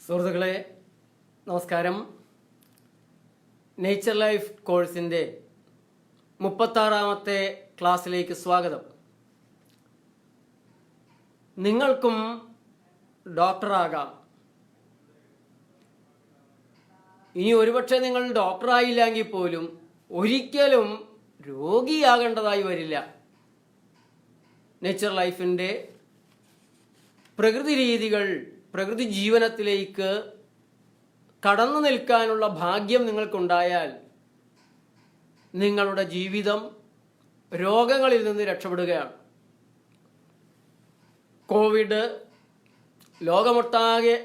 സുഹൃത്തുക്കളെ നമസ്കാരം. Nature life കോഴ്സിൻ്റെ 36ാമത്തെ ക്ലാസ്സിലേക്ക് സ്വാഗതം. നിങ്ങൾക്കും ഡോക്ടറാകാം. ഇനി ഒരുപക്ഷെ നിങ്ങൾ ഡോക്ടറായില്ലെങ്കിൽ പോലും ഒരിക്കലും രോഗിയാകേണ്ടതായി വരില്ല. നേച്ചർ ലൈഫിൻ്റെ പ്രകൃതി രീതികൾ, പ്രകൃതി ജീവനത്തിലേക്ക് കടന്നു നിൽക്കാനുള്ള ഭാഗ്യം നിങ്ങൾക്കുണ്ടായാൽ നിങ്ങളുടെ ജീവിതം രോഗങ്ങളിൽ നിന്ന് രക്ഷപ്പെടുകയാണ്. കോവിഡ് ലോകമൊട്ടാകെ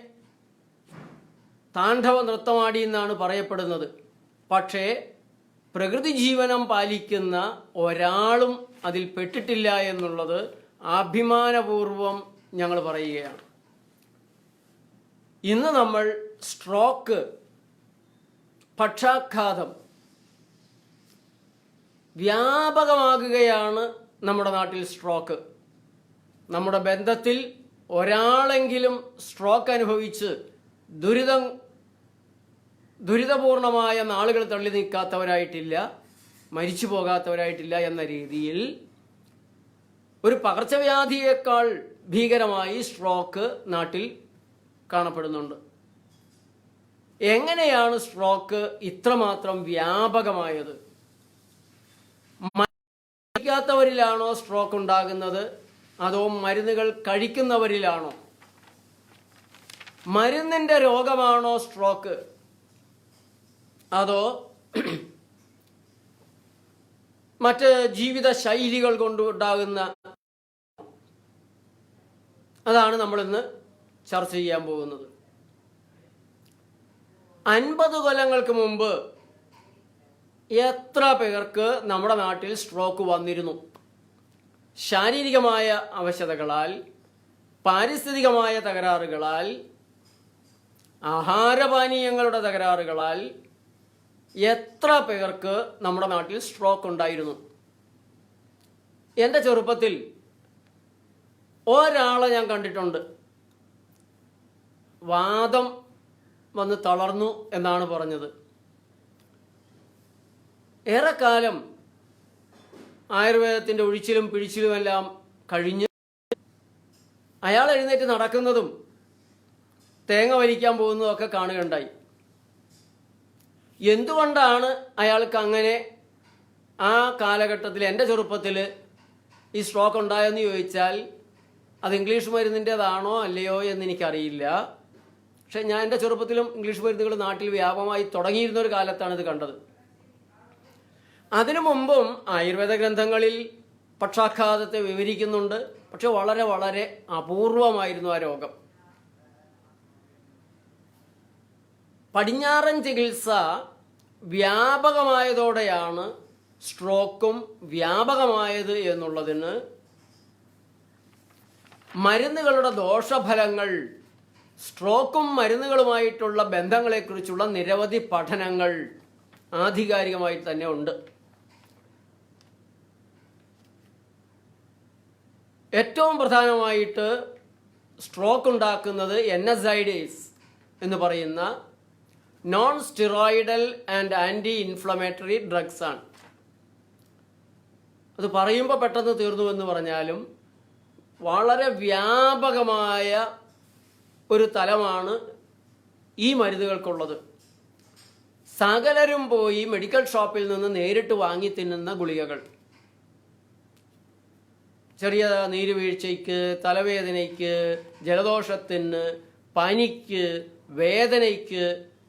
താണ്ഡവ നൃത്തമാടി എന്നാണ് പറയപ്പെടുന്നത്. പക്ഷേ പ്രകൃതി ജീവനം പാലിക്കുന്ന ഒരാളും അതിൽ പെട്ടിട്ടില്ല എന്നുള്ളത് അഭിമാനപൂർവം ഞങ്ങൾ പറയുകയാണ്. ഇന്ന് നമ്മൾ സ്ട്രോക്ക്, പക്ഷാഘാതം വ്യാപകമാകുകയാണ് നമ്മുടെ നാട്ടിൽ. സ്ട്രോക്ക് നമ്മുടെ ബന്ധത്തിൽ ഒരാളെങ്കിലും സ്ട്രോക്ക് അനുഭവിച്ച് ദുരിതപൂർണമായ നാളുകൾ തള്ളി നീക്കാത്തവരായിട്ടില്ല, മരിച്ചു പോകാത്തവരായിട്ടില്ല എന്ന രീതിയിൽ ഒരു പകർച്ചവ്യാധിയേക്കാൾ ഭീകരമായി സ്ട്രോക്ക് നാട്ടിൽ കാണപ്പെടുന്നുണ്ട്. എങ്ങനെയാണ് സ്ട്രോക്ക് ഇത്രമാത്രം വ്യാപകമായത്? മരിക്കാത്തവരിലാണോ സ്ട്രോക്ക് ഉണ്ടാകുന്നത്, അതോ മരുന്നുകൾ കഴിക്കുന്നവരിലാണോ? മരുന്നിന്റെ രോഗമാണോ സ്ട്രോക്ക്, അതോ മറ്റ് ജീവിത ശൈലികൾ കൊണ്ടുണ്ടാകുന്ന? അതാണ് നമ്മളിന്ന് ചർച്ച ചെയ്യാൻ പോകുന്നത്. 50 കൊല്ലങ്ങൾക്ക് മുമ്പ് എത്ര പേർക്ക് നമ്മുടെ നാട്ടിൽ സ്ട്രോക്ക് വന്നിരുന്നു? ശാരീരികമായ അവശതകളാൽ, പാരിസ്ഥിതികമായ തകരാറുകളാൽ, ആഹാരപാനീയങ്ങളുടെ തകരാറുകളാൽ എത്ര പേർക്ക് നമ്മുടെ നാട്ടിൽ സ്ട്രോക്ക് ഉണ്ടായിരുന്നു? എൻ്റെ ചെറുപ്പത്തിൽ ഒരാളെ ഞാൻ കണ്ടിട്ടുണ്ട്. വാദം വന്ന് തളർന്നു എന്നാണ് പറഞ്ഞത്. ഏറെക്കാലം ആയുർവേദത്തിൻ്റെ ഒഴിച്ചിലും പിഴിച്ചിലുമെല്ലാം കഴിഞ്ഞ് അയാൾ എഴുന്നേറ്റ് നടക്കുന്നതും തേങ്ങ വലിക്കാൻ പോകുന്നതും ഒക്കെ കാണുകയുണ്ടായി. എന്തുകൊണ്ടാണ് അയാൾക്ക് അങ്ങനെ ആ കാലഘട്ടത്തിൽ, എൻ്റെ ചെറുപ്പത്തിൽ ഈ സ്ട്രോക്ക് ഉണ്ടായെന്ന് ചോദിച്ചാൽ അത് ഇംഗ്ലീഷ് മരുന്നിൻ്റെതാണോ അല്ലയോ എന്ന് എനിക്കറിയില്ല. പക്ഷെ ഞാൻ എൻ്റെ ചെറുപ്പത്തിലും ഇംഗ്ലീഷ് മരുന്നുകൾ നാട്ടിൽ വ്യാപകമായി തുടങ്ങിയിരുന്ന ഒരു കാലത്താണ് ഇത് കണ്ടത്. അതിനു മുമ്പും ആയുർവേദ ഗ്രന്ഥങ്ങളിൽ പക്ഷാഘാതത്തെ വിവരിക്കുന്നുണ്ട്. പക്ഷെ വളരെ വളരെ അപൂർവമായിരുന്നു ആ രോഗം. പടിഞ്ഞാറൻ ചികിത്സ വ്യാപകമായതോടെയാണ് സ്ട്രോക്കും വ്യാപകമായത് എന്നുള്ളതിന് മരുന്നുകളുടെ ദോഷഫലങ്ങൾ, സ്ട്രോക്കും മരുന്നുകളുമായിട്ടുള്ള ബന്ധങ്ങളെക്കുറിച്ചുള്ള നിരവധി പഠനങ്ങൾ ആധികാരികമായി തന്നെ ഉണ്ട്. ഏറ്റവും പ്രധാനമായിട്ട് സ്ട്രോക്ക് ഉണ്ടാക്കുന്നത് NSAIDs എന്ന് പറയുന്ന non steroidal and anti inflammatory drugs ആണ്. അത് പറയുമ്പോൾ പെട്ടെന്ന് തീർന്നു എന്ന് പറഞ്ഞാലും വളരെ വ്യാപകമായ ഒരു തലമാണ് ഈ മരുന്നുകൾക്കുള്ളത്. സകലരും പോയി മെഡിക്കൽ ഷോപ്പിൽ നിന്ന് നേരിട്ട് വാങ്ങി തിന്നുന്ന ഗുളികകൾ, ചെറിയ നീരുവീഴ്ചയ്ക്ക്, തലവേദനയ്ക്ക്, ജലദോഷത്തിന്, പനിക്ക്, വേദനയ്ക്ക്,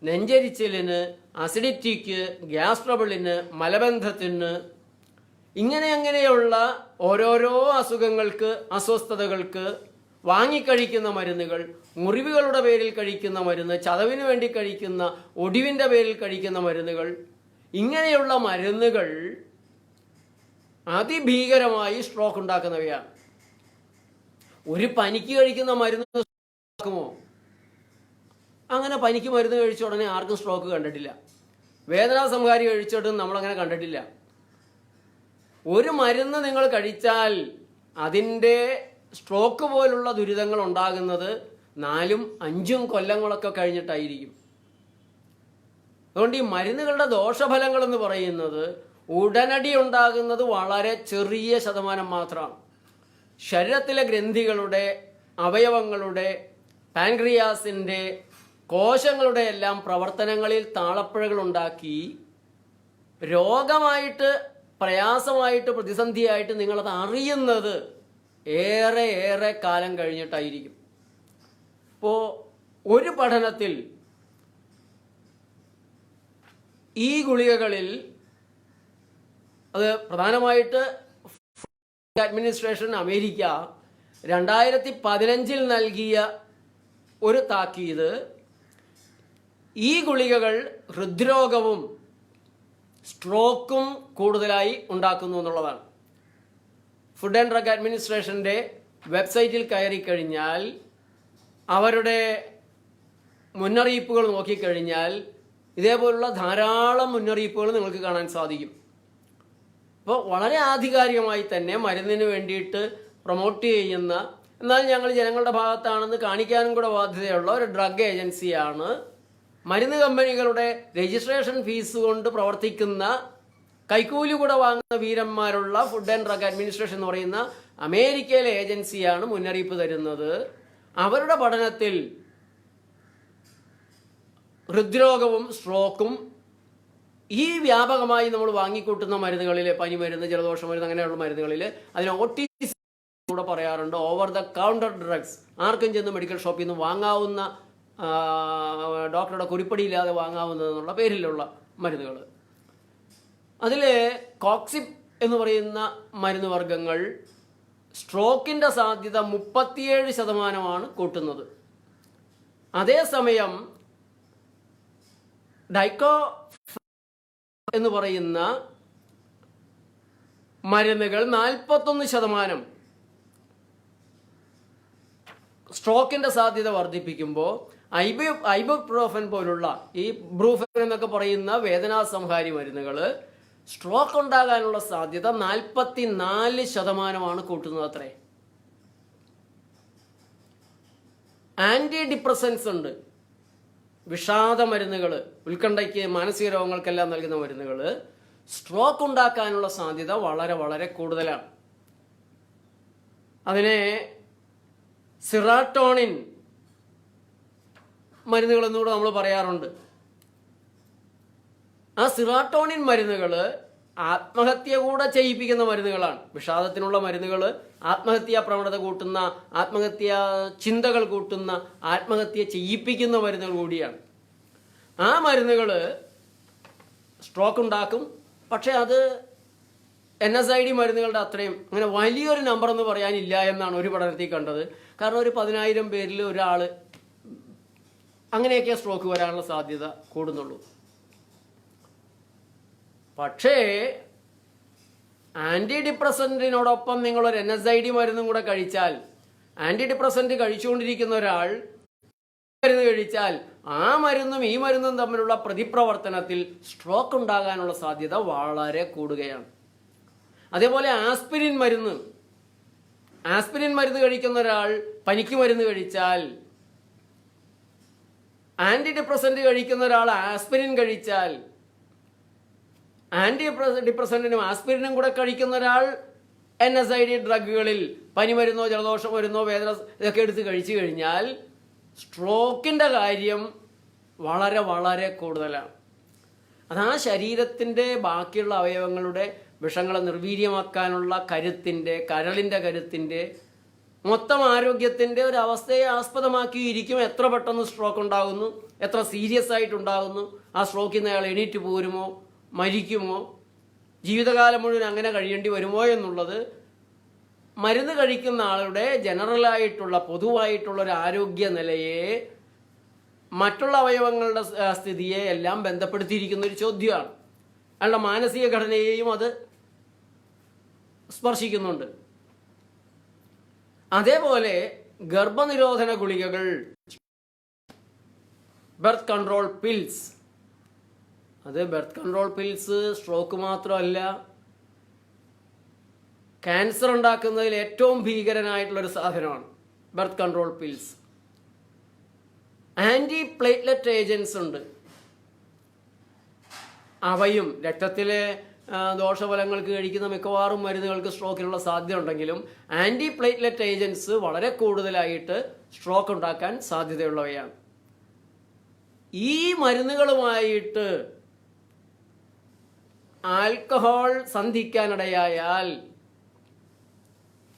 നെഞ്ചരിച്ചിലിന്, അസിഡിറ്റിക്ക്, ഗ്യാസ് ട്രബിളിന്, മലബന്ധത്തിന്, അങ്ങനെയുള്ള ഓരോരോ അസുഖങ്ങൾക്ക്, അസ്വസ്ഥതകൾക്ക് വാങ്ങിക്കഴിക്കുന്ന മരുന്നുകൾ, മുറിവുകളുടെ പേരിൽ കഴിക്കുന്ന മരുന്ന്, ചതവിന് വേണ്ടി കഴിക്കുന്ന, ഒടിവിൻ്റെ പേരിൽ കഴിക്കുന്ന മരുന്നുകൾ, ഇങ്ങനെയുള്ള മരുന്നുകൾ അതിഭീകരമായി സ്ട്രോക്ക് ഉണ്ടാക്കുന്നവയാണ്. ഒരു പനിക്ക് കഴിക്കുന്ന മരുന്ന് സ്ട്രോക്കുമോ? അങ്ങനെ പനിക്ക് മരുന്ന് കഴിച്ച ഉടനെ ആർക്കും സ്ട്രോക്ക് കണ്ടിട്ടില്ല. വേദനാ സംഹാരി കഴിച്ചിട്ടും നമ്മളങ്ങനെ കണ്ടിട്ടില്ല. ഒരു മരുന്ന് നിങ്ങൾ കഴിച്ചാൽ അതിൻ്റെ സ്ട്രോക്ക് പോലുള്ള ദുരിതങ്ങൾ ഉണ്ടാകുന്നത് 4ഉം 5ഉം കൊല്ലങ്ങളൊക്കെ കഴിഞ്ഞിട്ടായിരിക്കും. അതുകൊണ്ട് ഈ മരുന്നുകളുടെ ദോഷഫലങ്ങൾ എന്ന് പറയുന്നത് ഉടനടി ഉണ്ടാകുന്നത് വളരെ ചെറിയ ശതമാനം മാത്രമാണ്. ശരീരത്തിലെ ഗ്രന്ഥികളുടെ, അവയവങ്ങളുടെ, പാൻക്രിയാസിൻ്റെ, കോശങ്ങളുടെ എല്ലാം പ്രവർത്തനങ്ങളിൽ താളപ്പിഴകൾ ഉണ്ടാക്കി രോഗമായിട്ട്, പ്രയാസമായിട്ട്, പ്രതിസന്ധിയായിട്ട് നിങ്ങളത് അറിയുന്നത് ഏറെ കാലം കഴിഞ്ഞിട്ടായിരിക്കും. ഇപ്പോൾ ഒരു പഠനത്തിൽ ഈ ഗുളികകളിൽ, അത് പ്രധാനമായിട്ട് അഡ്മിനിസ്ട്രേഷൻ അമേരിക്ക 2015 നൽകിയ ഒരു താക്കീത്, ഈ ഗുളികകൾ ഹൃദ്രോഗവും സ്ട്രോക്കും കൂടുതലായി ഉണ്ടാക്കുന്നു എന്നുള്ളതാണ്. ഫുഡ് ആൻഡ് ഡ്രഗ് അഡ്മിനിസ്ട്രേഷൻ്റെ വെബ്സൈറ്റിൽ കയറി കഴിഞ്ഞാൽ, അവരുടെ മുന്നറിയിപ്പുകൾ നോക്കിക്കഴിഞ്ഞാൽ ഇതേപോലുള്ള ധാരാളം മുന്നറിയിപ്പുകൾ നിങ്ങൾക്ക് കാണാൻ സാധിക്കും. അപ്പോൾ വളരെ ആധികാരികമായി തന്നെ മരുന്നിന് വേണ്ടിയിട്ട് പ്രൊമോട്ട് ചെയ്യുന്ന, എന്നാൽ ഞങ്ങൾ ജനങ്ങളുടെ ഭാഗത്താണെന്ന് കാണിക്കാനും കൂടെ ബാധ്യതയുള്ള ഒരു ഡ്രഗ് ഏജൻസിയാണ് മരുന്ന് കമ്പനികളുടെ രജിസ്ട്രേഷൻ ഫീസ് കൊണ്ട് പ്രവർത്തിക്കുന്ന, കൈക്കൂലി കൂടെ വാങ്ങുന്ന വീരന്മാരുള്ള ഫുഡ് ആൻഡ് ഡ്രഗ് അഡ്മിനിസ്ട്രേഷൻ എന്ന് പറയുന്ന അമേരിക്കയിലെ ഏജൻസിയാണ് മുന്നറിയിപ്പ് തരുന്നത്. അവരുടെ പഠനത്തിൽ ഹൃദ്രോഗവും സ്ട്രോക്കും ഈ വ്യാപകമായി നമ്മൾ വാങ്ങിക്കൂട്ടുന്ന മരുന്നുകളിൽ, പനിമരുന്ന്, ജലദോഷ മരുന്ന്, അങ്ങനെയുള്ള മരുന്നുകളിൽ അതിന് OTC കൂടെ പറയാറുണ്ട്, ഓവർ ദ കൗണ്ടർ ഡ്രഗ്സ്. ആർക്കും ചെന്ന് മെഡിക്കൽ ഷോപ്പിൽ നിന്ന് വാങ്ങാവുന്ന, ഡോക്ടറുടെ കുറിപ്പടിയില്ലാതെ വാങ്ങാവുന്നതെന്നുള്ള പേരിലുള്ള മരുന്നുകൾ. അതിൽ കോക്സിബ് എന്ന് പറയുന്ന മരുന്ന് വർഗ്ഗങ്ങൾ സ്ട്രോക്കിൻ്റെ സാധ്യത 37% കൂട്ടുന്നത്. അതേസമയം ഡൈക്കോ എന്ന് പറയുന്ന മരുന്നുകൾ 41% സ്ട്രോക്കിൻ്റെ സാധ്യത വർദ്ധിപ്പിക്കുമ്പോൾ, ഐബുപ്രോഫൻ പോലുള്ള, ഈ ബ്രൂഫൻ എന്നൊക്കെ പറയുന്ന വേദനാസംഹാരി മരുന്നുകൾ സ്ട്രോക്ക് ഉണ്ടാകാനുള്ള സാധ്യത 44% കൂട്ടുന്നത് അത്രേ. ആൻറ്റി ഡിപ്രസൻസ് ഉണ്ട്, വിഷാദ മരുന്നുകൾ, ഉത്കണ്ഠയ്ക്ക്, മാനസിക രോഗങ്ങൾക്കെല്ലാം നൽകുന്ന മരുന്നുകൾ സ്ട്രോക്ക് ഉണ്ടാക്കാനുള്ള സാധ്യത വളരെ കൂടുതലാണ്. അതിനെ സിറാട്ടോണിൻ മരുന്നുകൾ എന്നുകൂടെ നമ്മൾ പറയാറുണ്ട്. ആ സിറാട്ടോണിൻ മരുന്നുകൾ ആത്മഹത്യ കൂടെ ചെയ്യിപ്പിക്കുന്ന മരുന്നുകളാണ്. വിഷാദത്തിനുള്ള മരുന്നുകൾ ആത്മഹത്യാ പ്രവണത കൂട്ടുന്ന, ആത്മഹത്യാ ചിന്തകൾ കൂട്ടുന്ന, ആത്മഹത്യ ചെയ്യിപ്പിക്കുന്ന മരുന്നുകൾ കൂടിയാണ്. ആ മരുന്നുകൾ സ്ട്രോക്ക് ഉണ്ടാക്കും. പക്ഷെ അത് NSAID മരുന്നുകളുടെ അത്രയും അങ്ങനെ വലിയൊരു നമ്പർ എന്ന് പറയാനില്ല എന്നാണ് ഒരു പഠനത്തിൽ കണ്ടത്. കാരണം ഒരു 10,000 പേരിൽ ഒരാൾ അങ്ങനെയൊക്കെ സ്ട്രോക്ക് വരാനുള്ള സാധ്യത കൂടുന്നുള്ളൂ. പക്ഷേ ആൻറ്റി ഡിപ്രസൻറ്റിനോടൊപ്പം നിങ്ങളൊരു NSAID മരുന്നും കൂടെ കഴിച്ചാൽ, ആൻറ്റി ഡിപ്രസൻറ്റ് കഴിച്ചുകൊണ്ടിരിക്കുന്ന ഒരാൾ മരുന്ന് കഴിച്ചാൽ ആ മരുന്നും ഈ മരുന്നും തമ്മിലുള്ള പ്രതിപ്രവർത്തനത്തിൽ സ്ട്രോക്ക് ഉണ്ടാകാനുള്ള സാധ്യത വളരെ കൂടുകയാണ്. അതേപോലെ ആസ്പിരിൻ മരുന്ന് കഴിക്കുന്ന ഒരാൾ പനിക്ക് മരുന്ന് കഴിച്ചാൽ, ആൻറ്റി ഡിപ്രസൻറ്റ് കഴിക്കുന്ന ഒരാൾ ആസ്പിരിൻ കഴിച്ചാൽ, ആൻറ്റി ഡിപ്രസൻറ്റിനും ആസ്പിരിനും കൂടെ കഴിക്കുന്ന ഒരാൾ NSAID ഡ്രഗുകളിൽ പനിമരുന്നോ ജലദോഷ മരുന്നോ വേദന ഇതൊക്കെ എടുത്ത് കഴിച്ചു കഴിഞ്ഞാൽ സ്ട്രോക്കിൻ്റെ കാര്യം വളരെ കൂടുതലാണ്. അത് ആ ശരീരത്തിൻ്റെ ബാക്കിയുള്ള അവയവങ്ങളുടെ വിഷങ്ങളെ നിർവീര്യമാക്കാനുള്ള കരുത്തിൻ്റെ, കരളിൻ്റെ കരുത്തിൻ്റെ, മൊത്തം ആരോഗ്യത്തിൻ്റെ ഒരു അവസ്ഥയെ ആസ്പദമാക്കിയിരിക്കും എത്ര പെട്ടെന്ന് സ്ട്രോക്ക് ഉണ്ടാകുന്നു, എത്ര സീരിയസ് ആയിട്ടുണ്ടാകുന്നു, ആ സ്ട്രോക്കിൽ നിന്ന് അയാൾ എണീറ്റ് പോരുമോ, മരിക്കുമോ, ജീവിതകാലം മുഴുവൻ അങ്ങനെ കഴിയേണ്ടി വരുമോ എന്നുള്ളത് മരുന്ന് കഴിക്കുന്ന ആളുടെ ജനറലായിട്ടുള്ള, പൊതുവായിട്ടുള്ള ഒരു ആരോഗ്യ നിലയെ, മറ്റുള്ള അവയവങ്ങളുടെ സ്ഥിതിയെ എല്ലാം ബന്ധപ്പെടുത്തിയിരിക്കുന്ന ഒരു ചോദ്യമാണ്. അയാളുടെ മാനസിക ഘടനയെയും അത് സ്പർശിക്കുന്നുണ്ട്. അതേപോലെ ഗർഭനിരോധന ഗുളികകൾ, ബർത്ത് കൺട്രോൾ പിൽസ്, അത് ബർത്ത് കൺട്രോൾ പിൽസ് സ്ട്രോക്ക് മാത്രമല്ല, ക്യാൻസർ ഉണ്ടാക്കുന്നതിൽ ഏറ്റവും ഭീകരനായിട്ടുള്ളൊരു സാധനമാണ് birth control pills. Anti platelet agents ഉണ്ട്. അവയും രക്തത്തിലെ ദോഷഫലങ്ങൾക്ക് കഴിക്കുന്ന മിക്കവാറും മരുന്നുകൾക്ക് സ്ട്രോക്കിനുള്ള സാധ്യത ഉണ്ടെങ്കിലും ആൻറ്റി പ്ലേറ്റ്ലെറ്റ് ഏജൻസ് വളരെ കൂടുതലായിട്ട് സ്ട്രോക്ക് ഉണ്ടാക്കാൻ സാധ്യതയുള്ളവയാണ്. ഈ മരുന്നുകളുമായിട്ട് ആൽക്കഹോൾ സന്ധിക്കാനിടയായാൽ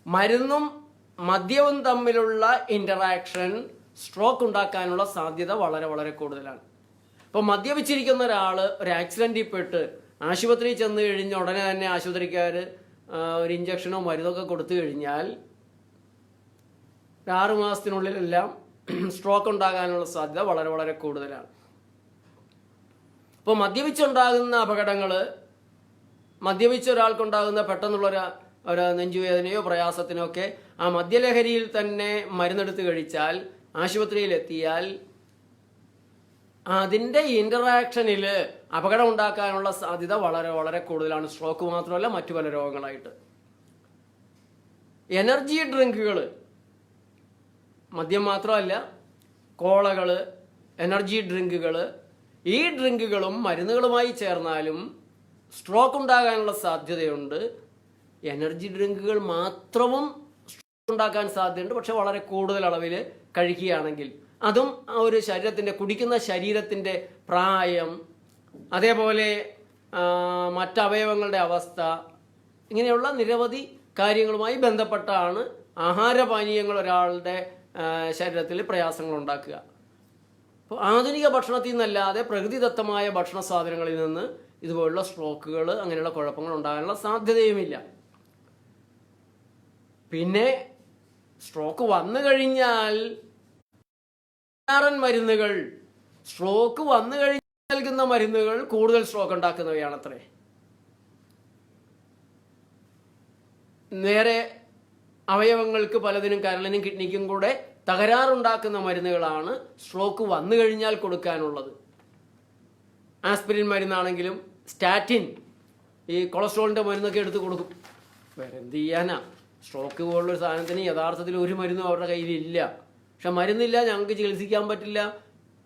മരുന്നും മദ്യവും തമ്മിലുള്ള ഇന്ററാക്ഷൻ സ്ട്രോക്ക് ഉണ്ടാക്കാനുള്ള സാധ്യത വളരെ വളരെ കൂടുതലാണ്. ഇപ്പോൾ മദ്യപിച്ചിരിക്കുന്ന ഒരാൾ ഒരു ആക്സിഡന്റിൽ പെട്ട് ആശുപത്രിയിൽ ചെന്ന് കഴിഞ്ഞ് ഉടനെ തന്നെ ആശുപത്രിക്കാർ ഒരു ഇഞ്ചക്ഷനോ മരുന്നൊക്കെ കൊടുത്തു കഴിഞ്ഞാൽ 6 മാസത്തിനുള്ളിലെല്ലാം സ്ട്രോക്ക് ഉണ്ടാകാനുള്ള സാധ്യത വളരെ വളരെ കൂടുതലാണ്. ഇപ്പോൾ മദ്യപിച്ചുണ്ടാകുന്ന അപകടങ്ങൾ, മദ്യപിച്ച ഒരാൾക്കുണ്ടാകുന്ന പെട്ടെന്നുള്ള ഒരു നെഞ്ചുവേദനയോ പ്രയാസത്തിനോ ഒക്കെ ആ മദ്യലഹരിയിൽ തന്നെ മരുന്നെടുത്ത് കഴിച്ചാൽ ആശുപത്രിയിലെത്തിയാൽ അതിൻ്റെ ഇന്ററാക്ഷനിൽ അപകടം ഉണ്ടാക്കാനുള്ള സാധ്യത വളരെ വളരെ കൂടുതലാണ്. സ്ട്രോക്ക് മാത്രമല്ല മറ്റു പല രോഗങ്ങളായിട്ട്. എനർജി ഡ്രിങ്കുകൾ, മദ്യം മാത്രമല്ല, കോളകൾ, എനർജി ഡ്രിങ്കുകൾ, ഈ ഡ്രിങ്കുകളും മരുന്നുകളുമായി ചേർന്നാലും സ്ട്രോക്ക് ഉണ്ടാകാനുള്ള സാധ്യതയുണ്ട്. എനർജി ഡ്രിങ്കുകൾ മാത്രവും സ്ട്രോക്ക് ഉണ്ടാക്കാൻ സാധ്യതയുണ്ട്, പക്ഷെ വളരെ കൂടുതൽ അളവിൽ കഴിക്കുകയാണെങ്കിൽ. അതും ഒരു കുടിക്കുന്ന ശരീരത്തിൻ്റെ പ്രായം, അതേപോലെ മറ്റവയവങ്ങളുടെ അവസ്ഥ, ഇങ്ങനെയുള്ള നിരവധി കാര്യങ്ങളുമായി ബന്ധപ്പെട്ടാണ് ആഹാരപാനീയങ്ങൾ ഒരാളുടെ ശരീരത്തിൽ പ്രയാസങ്ങൾ ഉണ്ടാക്കുക. അപ്പോൾ ആധുനിക ഭക്ഷണത്തിൽ നിന്നല്ലാതെ പ്രകൃതിദത്തമായ ഭക്ഷണ സാധനങ്ങളിൽ നിന്ന് ഇതുപോലുള്ള സ്ട്രോക്കുകൾ, അങ്ങനെയുള്ള കുഴപ്പങ്ങൾ ഉണ്ടാകാനുള്ള സാധ്യതയുമില്ല. പിന്നെ സ്ട്രോക്ക് വന്നു കഴിഞ്ഞാൽ മരുന്നുകൾ, സ്ട്രോക്ക് വന്നു കഴിഞ്ഞാൽ നൽകുന്ന മരുന്നുകൾ കൂടുതൽ സ്ട്രോക്ക് ഉണ്ടാക്കുന്നവയാണത്രേ. നേരെ അവയവങ്ങൾക്ക് പലതിനും, കരളിനും കിഡ്നിക്കും കൂടെ തകരാറുണ്ടാക്കുന്ന മരുന്നുകളാണ് സ്ട്രോക്ക് വന്നു കഴിഞ്ഞാൽ കൊടുക്കാനുള്ളത്. ആസ്പിരിൻ മരുന്നാണെങ്കിലും സ്റ്റാറ്റിൻ, ഈ കൊളസ്ട്രോളിൻ്റെ മരുന്നൊക്കെ എടുത്ത് കൊടുക്കും. വേറെ എന്ത് ചെയ്യാനാ? സ്ട്രോക്ക് പോലുള്ളൊരു സാധനത്തിന് യഥാർത്ഥത്തിൽ ഒരു മരുന്നും അവരുടെ കയ്യിലില്ല. പക്ഷെ മരുന്നില്ല, ഞങ്ങൾക്ക് ചികിത്സിക്കാൻ പറ്റില്ല.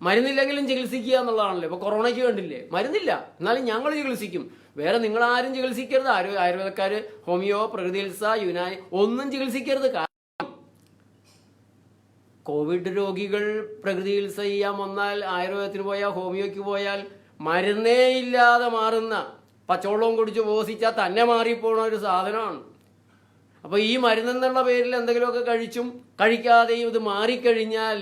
മരുന്നില്ലെങ്കിലും ചികിത്സിക്കുക എന്നുള്ളതാണല്ലോ. ഇപ്പോൾ കൊറോണയ്ക്ക് വേണ്ടില്ലേ, മരുന്നില്ല, എന്നാലും ഞങ്ങൾ ചികിത്സിക്കും. വേറെ നിങ്ങളാരും ചികിത്സിക്കരുത്. ആയുർവേദക്കാർ, ഹോമിയോ, പ്രകൃതി ചികിത്സ, യുനാനി ഒന്നും ചികിത്സിക്കരുത്. കോവിഡ് രോഗികൾ പ്രകൃതി ചികിത്സ ചെയ്യാൻ വന്നാൽ, ആയുർവേദത്തിന് പോയാൽ, ഹോമിയോയ്ക്ക് പോയാൽ മരുന്നേ ഇല്ലാതെ മാറുന്ന, പച്ചവെള്ളവും കുടിച്ച് ഉപവസിച്ചാൽ തന്നെ മാറിപ്പോണ ഒരു സാധനമാണ്. അപ്പോൾ ഈ മരുന്നെന്നുള്ള പേരിൽ എന്തെങ്കിലുമൊക്കെ കഴിച്ചും കഴിക്കാതെയും ഇത് മാറിക്കഴിഞ്ഞാൽ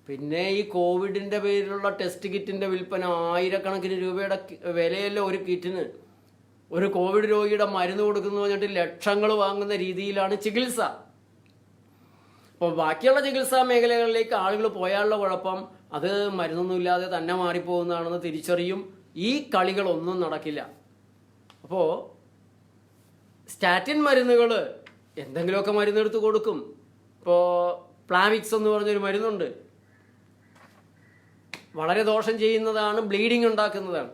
പിന്നെ ഈ കോവിഡിൻ്റെ പേരിലുള്ള ടെസ്റ്റ് കിറ്റിൻ്റെ വിൽപ്പന ആയിരക്കണക്കിന് രൂപയുടെ വിലയല്ല ഒരു കിറ്റിന്. ഒരു കോവിഡ് രോഗിയുടെ മരുന്ന് കൊടുക്കുന്നു പറഞ്ഞിട്ട് ലക്ഷങ്ങൾ വാങ്ങുന്ന രീതിയിലാണ് ചികിത്സ. അപ്പോൾ ബാക്കിയുള്ള ചികിത്സാ മേഖലകളിലേക്ക് ആളുകൾ പോയാലുള്ള കുഴപ്പം അത് മരുന്നൊന്നുമില്ലാതെ തന്നെ മാറിപ്പോകുന്നതാണെന്ന് തിരിച്ചറിയും. ഈ കളികളൊന്നും നടക്കില്ല. അപ്പോൾ സ്റ്റാറ്റിൻ മരുന്നുകൾ എന്തെങ്കിലുമൊക്കെ മരുന്നെടുത്ത് കൊടുക്കും. ഇപ്പോൾ പ്ലാവിക്സ് എന്ന് പറഞ്ഞൊരു മരുന്നുണ്ട്, വളരെ ദോഷം ചെയ്യുന്നതാണ്, ബ്ലീഡിങ് ഉണ്ടാക്കുന്നതാണ്.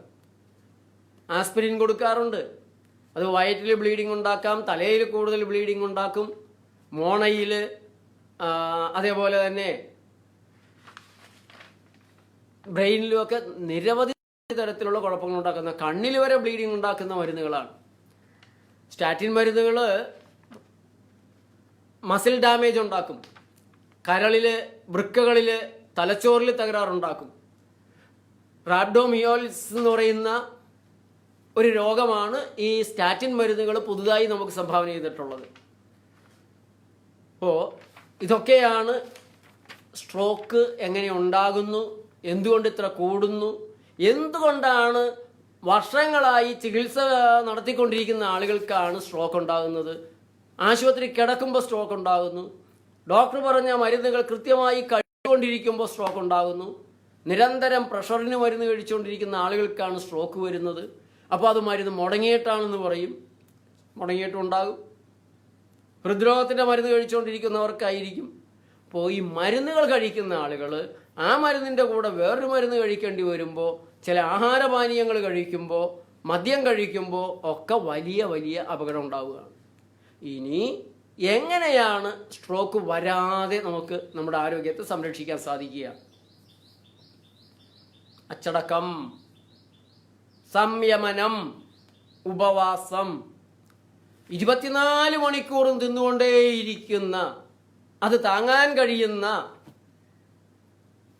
ആസ്പിരിൻ കൊടുക്കാറുണ്ട്, അത് വയറ്റിൽ ബ്ലീഡിങ് ഉണ്ടാക്കാം, തലയിൽ കൂടുതൽ ബ്ലീഡിങ് ഉണ്ടാക്കും, മോണയിൽ, അതേപോലെ തന്നെ ബ്രെയിനിലുമൊക്കെ നിരവധി തരത്തിലുള്ള കുഴപ്പങ്ങൾ ഉണ്ടാക്കുന്ന, കണ്ണിൽ വരെ ബ്ലീഡിങ് ഉണ്ടാക്കുന്ന മരുന്നുകളാണ്. സ്റ്റാറ്റിൻ മരുന്നുകൾ മസിൽ ഡാമേജ് ഉണ്ടാക്കും, കരളിൽ, വൃക്കകളിൽ, തലച്ചോറിൽ തകരാറുണ്ടാക്കും. റാബ്ഡോമിയോളിസ് എന്ന് പറയുന്ന ഒരു രോഗമാണ് ഈ സ്റ്റാറ്റിൻ മരുന്നുകൾ പുതുതായി നമുക്ക് സംഭാവന ചെയ്തിട്ടുള്ളത്. അപ്പോൾ ഇതൊക്കെയാണ് സ്ട്രോക്ക് എങ്ങനെ ഉണ്ടാകുന്നു, എന്തുകൊണ്ട് ഇത്ര കൂടുന്നു, എന്തുകൊണ്ടാണ് വർഷങ്ങളായി ചികിത്സ നടത്തിക്കൊണ്ടിരിക്കുന്ന ആളുകൾക്കാണ് സ്ട്രോക്ക് ഉണ്ടാകുന്നത്, ആശുപത്രി കിടക്കുമ്പോൾ സ്ട്രോക്ക് ഉണ്ടാകുന്നു, ഡോക്ടർ പറഞ്ഞ മരുന്നുകൾ കൃത്യമായി കഴിച്ചുകൊണ്ടിരിക്കുമ്പോൾ സ്ട്രോക്ക് ഉണ്ടാകുന്നു, നിരന്തരം പ്രഷറിന് മരുന്ന് കഴിച്ചുകൊണ്ടിരിക്കുന്ന ആളുകൾക്കാണ് സ്ട്രോക്ക് വരുന്നത്. അപ്പോൾ അത് മരുന്ന് മുടങ്ങിയിട്ടാണെന്ന് പറയും, മുടങ്ങിയിട്ടുണ്ടാകും. ഹൃദ്രോഗത്തിൻ്റെ മരുന്ന് കഴിച്ചുകൊണ്ടിരിക്കുന്നവർക്കായിരിക്കും. അപ്പോൾ ഈ മരുന്നുകൾ കഴിക്കുന്ന ആളുകൾ ആ മരുന്നിൻ്റെ കൂടെ വേറൊരു മരുന്ന് കഴിക്കേണ്ടി വരുമ്പോൾ, ചില ആഹാരപാനീയങ്ങൾ കഴിക്കുമ്പോൾ, മദ്യം കഴിക്കുമ്പോൾ ഒക്കെ വലിയ വലിയ അപകടം ഉണ്ടാവുകയാണ്. ഇനി എങ്ങനെയാണ് സ്ട്രോക്ക് വരാതെ നമുക്ക് നമ്മുടെ ആരോഗ്യത്തെ സംരക്ഷിക്കാൻ സാധിക്കുക? അച്ചടക്കം, സംയമനം, ഉപവാസം, 24 മണിക്കൂറും തിന്നുകൊണ്ടേയിരിക്കുന്ന, അത് താങ്ങാൻ കഴിയുന്ന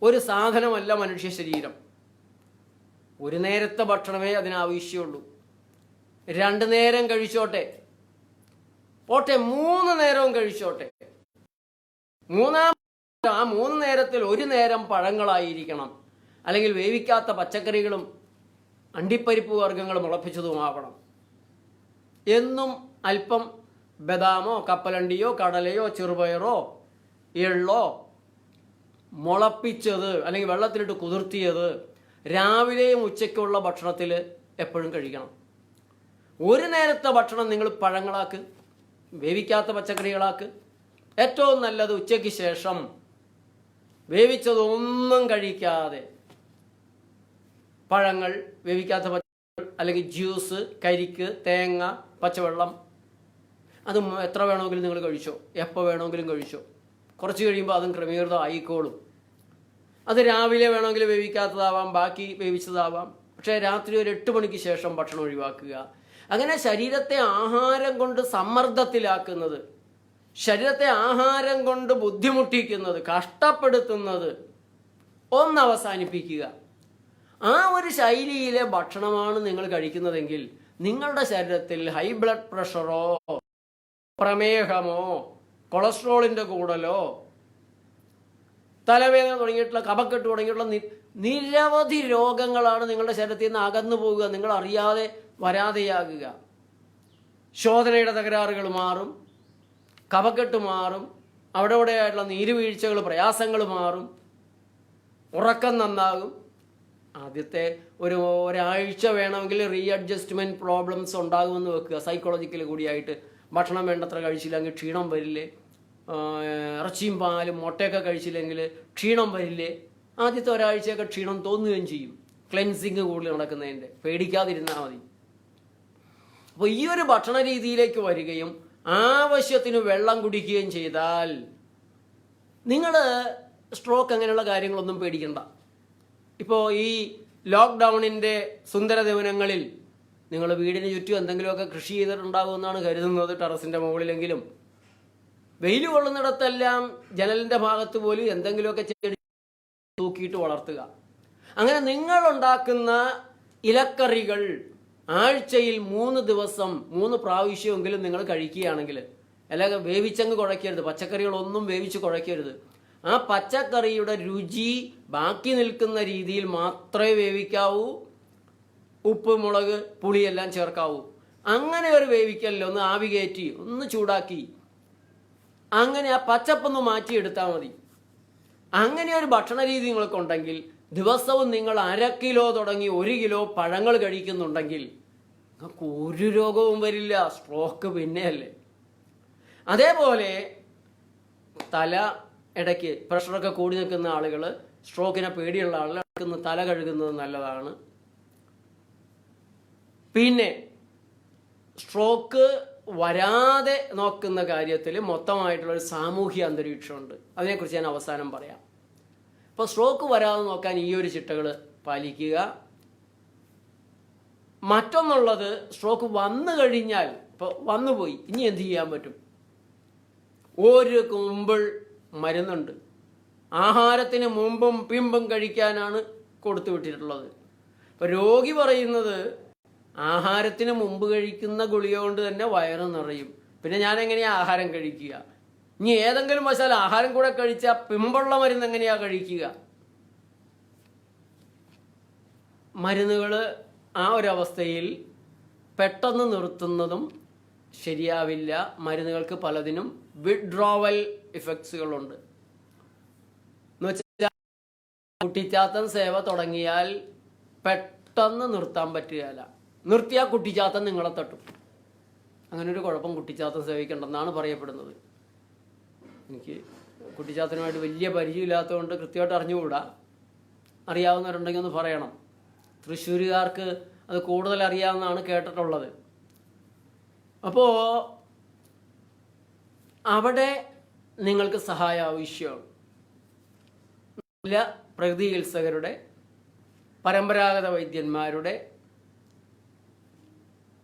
ഒരു സാധനമല്ല മനുഷ്യ ശരീരം. ഒരു നേരത്തെ ഭക്ഷണമേ അതിനാവശ്യമുള്ളൂ. 2 നേരം കഴിച്ചോട്ടെ, പോട്ടെ 3 നേരവും കഴിച്ചോട്ടെ. ആ 3 നേരത്തിൽ 1 നേരം പഴങ്ങളായിരിക്കണം, അല്ലെങ്കിൽ വേവിക്കാത്ത പച്ചക്കറികളും അണ്ടിപ്പരിപ്പ് വർഗ്ഗങ്ങളും മുളപ്പിച്ചതുമാവണം. എന്നും അല്പം ബദാമോ കപ്പലണ്ടിയോ കടലയോ ചെറുപയറോ എള്ളോ മുളപ്പിച്ചത് അല്ലെങ്കിൽ വെള്ളത്തിലിട്ട് കുതിർത്തിയത് രാവിലെയും ഉച്ചയ്ക്കുള്ള ഭക്ഷണത്തിൽ എപ്പോഴും കഴിക്കണം. 1 നേരത്തെ ഭക്ഷണം നിങ്ങൾ പഴങ്ങളാക്ക്, വേവിക്കാത്ത പച്ചക്കറികളാക്ക്. ഏറ്റവും നല്ലത് ഉച്ചയ്ക്ക് ശേഷം വേവിച്ചതൊന്നും കഴിക്കാതെ പഴങ്ങൾ, വേവിക്കാത്ത പച്ചക്കറികൾ, അല്ലെങ്കിൽ ജ്യൂസ്, കരിക്ക്, തേങ്ങ, പച്ചവെള്ളം, അത് എത്ര വേണമെങ്കിലും നിങ്ങൾ കഴിച്ചോ, എപ്പോൾ വേണമെങ്കിലും കഴിച്ചോ. കുറച്ച് കഴിയുമ്പോൾ അതും ക്രമീകൃതം ആയിക്കോളും. അത് രാവിലെ വേണമെങ്കിൽ വേവിക്കാത്തതാവാം, ബാക്കി വേവിച്ചതാവാം. പക്ഷേ രാത്രി ഒരു 8 മണിക്ക് ശേഷം ഭക്ഷണം ഒഴിവാക്കുക. അങ്ങനെ ശരീരത്തെ ആഹാരം കൊണ്ട് സമ്മർദ്ദത്തിലാക്കുന്നത്, ശരീരത്തെ ആഹാരം കൊണ്ട് ബുദ്ധിമുട്ടിക്കുന്നത്, കഷ്ടപ്പെടുത്തുന്നത് ഒന്ന് അവസാനിപ്പിക്കുക. ആ ഒരു ശൈലിയിലെ ഭക്ഷണമാണ് നിങ്ങൾ കഴിക്കുന്നതെങ്കിൽ നിങ്ങളുടെ ശരീരത്തിൽ ഹൈ ബ്ലഡ് പ്രഷറോ പ്രമേഹമോ കൊളസ്ട്രോളിൻ്റെ കൂടലോ തലവേദന തുടങ്ങിയിട്ടുള്ള കഫക്കെട്ട് തുടങ്ങിയിട്ടുള്ള നിരവധി രോഗങ്ങളാണ് നിങ്ങളുടെ ശരീരത്തിൽ നിന്ന് അകന്നു പോകുക, നിങ്ങൾ അറിയാതെ വരാതെയാകുക. ശോധനയുടെ തകരാറുകൾ മാറും, കഫക്കെട്ട് മാറും, അവിടെയായിട്ടുള്ള നീരുവീഴ്ചകൾ, പ്രയാസങ്ങൾ മാറും, ഉറക്കം നന്നാകും. ആദ്യത്തെ ഒരാഴ്ച വേണമെങ്കിൽ റീഅഡ്ജസ്റ്റ്മെൻറ്റ് പ്രോബ്ലംസ് ഉണ്ടാകുമെന്ന് വെക്കുക. സൈക്കോളജിക്കൽ കൂടിയായിട്ട് ഭക്ഷണം വേണ്ടത്ര കഴിച്ചില്ലെങ്കിൽ ക്ഷീണം വരില്ലേ, ഇറച്ചിയും പാലും മുട്ടയൊക്കെ കഴിച്ചില്ലെങ്കിൽ ക്ഷീണം വരില്ലേ. ആദ്യത്തെ ഒരാഴ്ചയൊക്കെ ക്ഷീണം തോന്നുകയും ചെയ്യും. ക്ലെൻസിങ് കൂടുതൽ നടക്കുന്നതിൻ്റെ, പേടിക്കാതിരുന്നാൽ മതി. അപ്പോൾ ഈ ഒരു ഭക്ഷണ രീതിയിലേക്ക് വരികയും ആവശ്യത്തിന് വെള്ളം കുടിക്കുകയും ചെയ്താൽ നിങ്ങൾ സ്ട്രോക്ക് അങ്ങനെയുള്ള കാര്യങ്ങളൊന്നും പേടിക്കണ്ട. ഇപ്പോൾ ഈ ലോക്ക്ഡൗണിൻ്റെ സുന്ദര ദിവനങ്ങളിൽ നിങ്ങൾ വീടിന് ചുറ്റും എന്തെങ്കിലുമൊക്കെ കൃഷി ചെയ്തിട്ടുണ്ടാകുമെന്നാണ് കരുതുന്നത്. ടെറസിൻ്റെ മുകളിലെങ്കിലും വെയിൽ കൊള്ളുന്നിടത്തെല്ലാം ജനലിൻ്റെ ഭാഗത്ത് പോലും എന്തെങ്കിലുമൊക്കെ ചെടി തൂക്കിയിട്ട് വളർത്തുക. അങ്ങനെ നിങ്ങളുണ്ടാക്കുന്ന ഇലക്കറികൾ ആഴ്ചയിൽ 3 ദിവസം 3 പ്രാവശ്യമെങ്കിലും നിങ്ങൾ കഴിക്കുകയാണെങ്കിൽ, അല്ലെങ്കിൽ വേവിച്ചങ്ങ് കുഴയ്ക്കരുത്, പച്ചക്കറികളൊന്നും വേവിച്ച് കുഴയ്ക്കരുത്. ആ പച്ചക്കറിയുടെ രുചി ബാക്കി നിൽക്കുന്ന രീതിയിൽ മാത്രമേ വേവിക്കാവൂ, ഉപ്പ്, മുളക്, പുളിയെല്ലാം ചേർക്കാവൂ. അങ്ങനെ ഒരു വേവിക്കലിൽ ഒന്ന് ആവി കയറ്റി ഒന്ന് ചൂടാക്കി അങ്ങനെ ആ പച്ചപ്പൊന്ന് മാറ്റിയെടുത്താൽ മതി. അങ്ങനെ ഒരു ഭക്ഷണ രീതി നിങ്ങൾക്കുണ്ടെങ്കിൽ ദിവസവും നിങ്ങൾ 1/2 കിലോ തുടങ്ങി 1 കിലോ പഴങ്ങൾ കഴിക്കുന്നുണ്ടെങ്കിൽ നിങ്ങൾക്ക് ഒരു രോഗവും വരില്ല. സ്ട്രോക്ക് പിന്നെയല്ലേ. അതേപോലെ തല ഇടയ്ക്ക് പ്രഷറൊക്കെ കൂടി നിൽക്കുന്ന ആളുകൾ, സ്ട്രോക്കിനെ പേടിയുള്ള ആളുകൾ തല കഴുകുന്നത് നല്ലതാണ്. പിന്നെ സ്ട്രോക്ക് വരാതെ നോക്കുന്ന കാര്യത്തിൽ മൊത്തമായിട്ടുള്ളൊരു സാമൂഹ്യ അന്തരീക്ഷമുണ്ട്. അതിനെക്കുറിച്ച് ഞാൻ അവസാനം പറയാം. അപ്പോൾ സ്ട്രോക്ക് വരാതെ നോക്കാൻ ഈ ഒരു ചിട്ടകൾ പാലിക്കുക. മറ്റൊന്നുള്ളത്, സ്ട്രോക്ക് വന്നു കഴിഞ്ഞാൽ, ഇപ്പോൾ വന്നുപോയി, ഇനി എന്ത് ചെയ്യാൻ പറ്റും? ഒരു കുമ്പിൾ മരുന്നുണ്ട്. ആഹാരത്തിന് മുമ്പും പിമ്പും കഴിക്കാനാണ് കൊടുത്തു വിട്ടിട്ടുള്ളത്. ഇപ്പോൾ രോഗി പറയുന്നത് ആഹാരത്തിന് മുമ്പ് കഴിക്കുന്ന ഗുളിക കൊണ്ട് തന്നെ വയറ് നിറയും, പിന്നെ ഞാൻ എങ്ങനെയാ ആഹാരം കഴിക്കുക? ഇനി ഏതെങ്കിലും വശാൽ ആഹാരം കൂടെ കഴിച്ചാൽ പിമ്പുള്ള മരുന്ന് എങ്ങനെയാ കഴിക്കുക? മരുന്നുകൾ ആ ഒരവസ്ഥയിൽ പെട്ടെന്ന് നിർത്തുന്നതും ശരിയാവില്ല. മരുന്നുകൾക്ക് പലതിനും വിഡ്രോവൽ ഇഫക്ട്സുകളുണ്ട്. എന്നുവെച്ചാൽ കുട്ടിച്ചാത്തൻ സേവ തുടങ്ങിയാൽ പെട്ടെന്ന് നിർത്താൻ പറ്റുകയില്ല. നിർത്തിയാൽ കുട്ടിച്ചാത്തൻ നിങ്ങളെ തട്ടും. അങ്ങനൊരു കുഴപ്പം കുട്ടിച്ചാത്തൻ സേവിക്കണ്ടെന്നാണ് പറയപ്പെടുന്നത്. എനിക്ക് കുട്ടിച്ചാത്തനുമായിട്ട് വലിയ പരിചയമില്ലാത്തതുകൊണ്ട് കൃത്യമായിട്ട് അറിഞ്ഞുകൂടാ. അറിയാവുന്നവരുണ്ടെങ്കിൽ ഒന്ന് പറയണം. തൃശ്ശൂരുകാർക്ക് അത് കൂടുതൽ അറിയാവുന്നതാണ് കേട്ടിട്ടുള്ളത്. അപ്പോൾ അവിടെ നിങ്ങൾക്ക് സഹായം ആവശ്യമാണ്. നല്ല പ്രകൃതി ചികിത്സകരുടെ പരമ്പരാഗത വൈദ്യന്മാരുടെ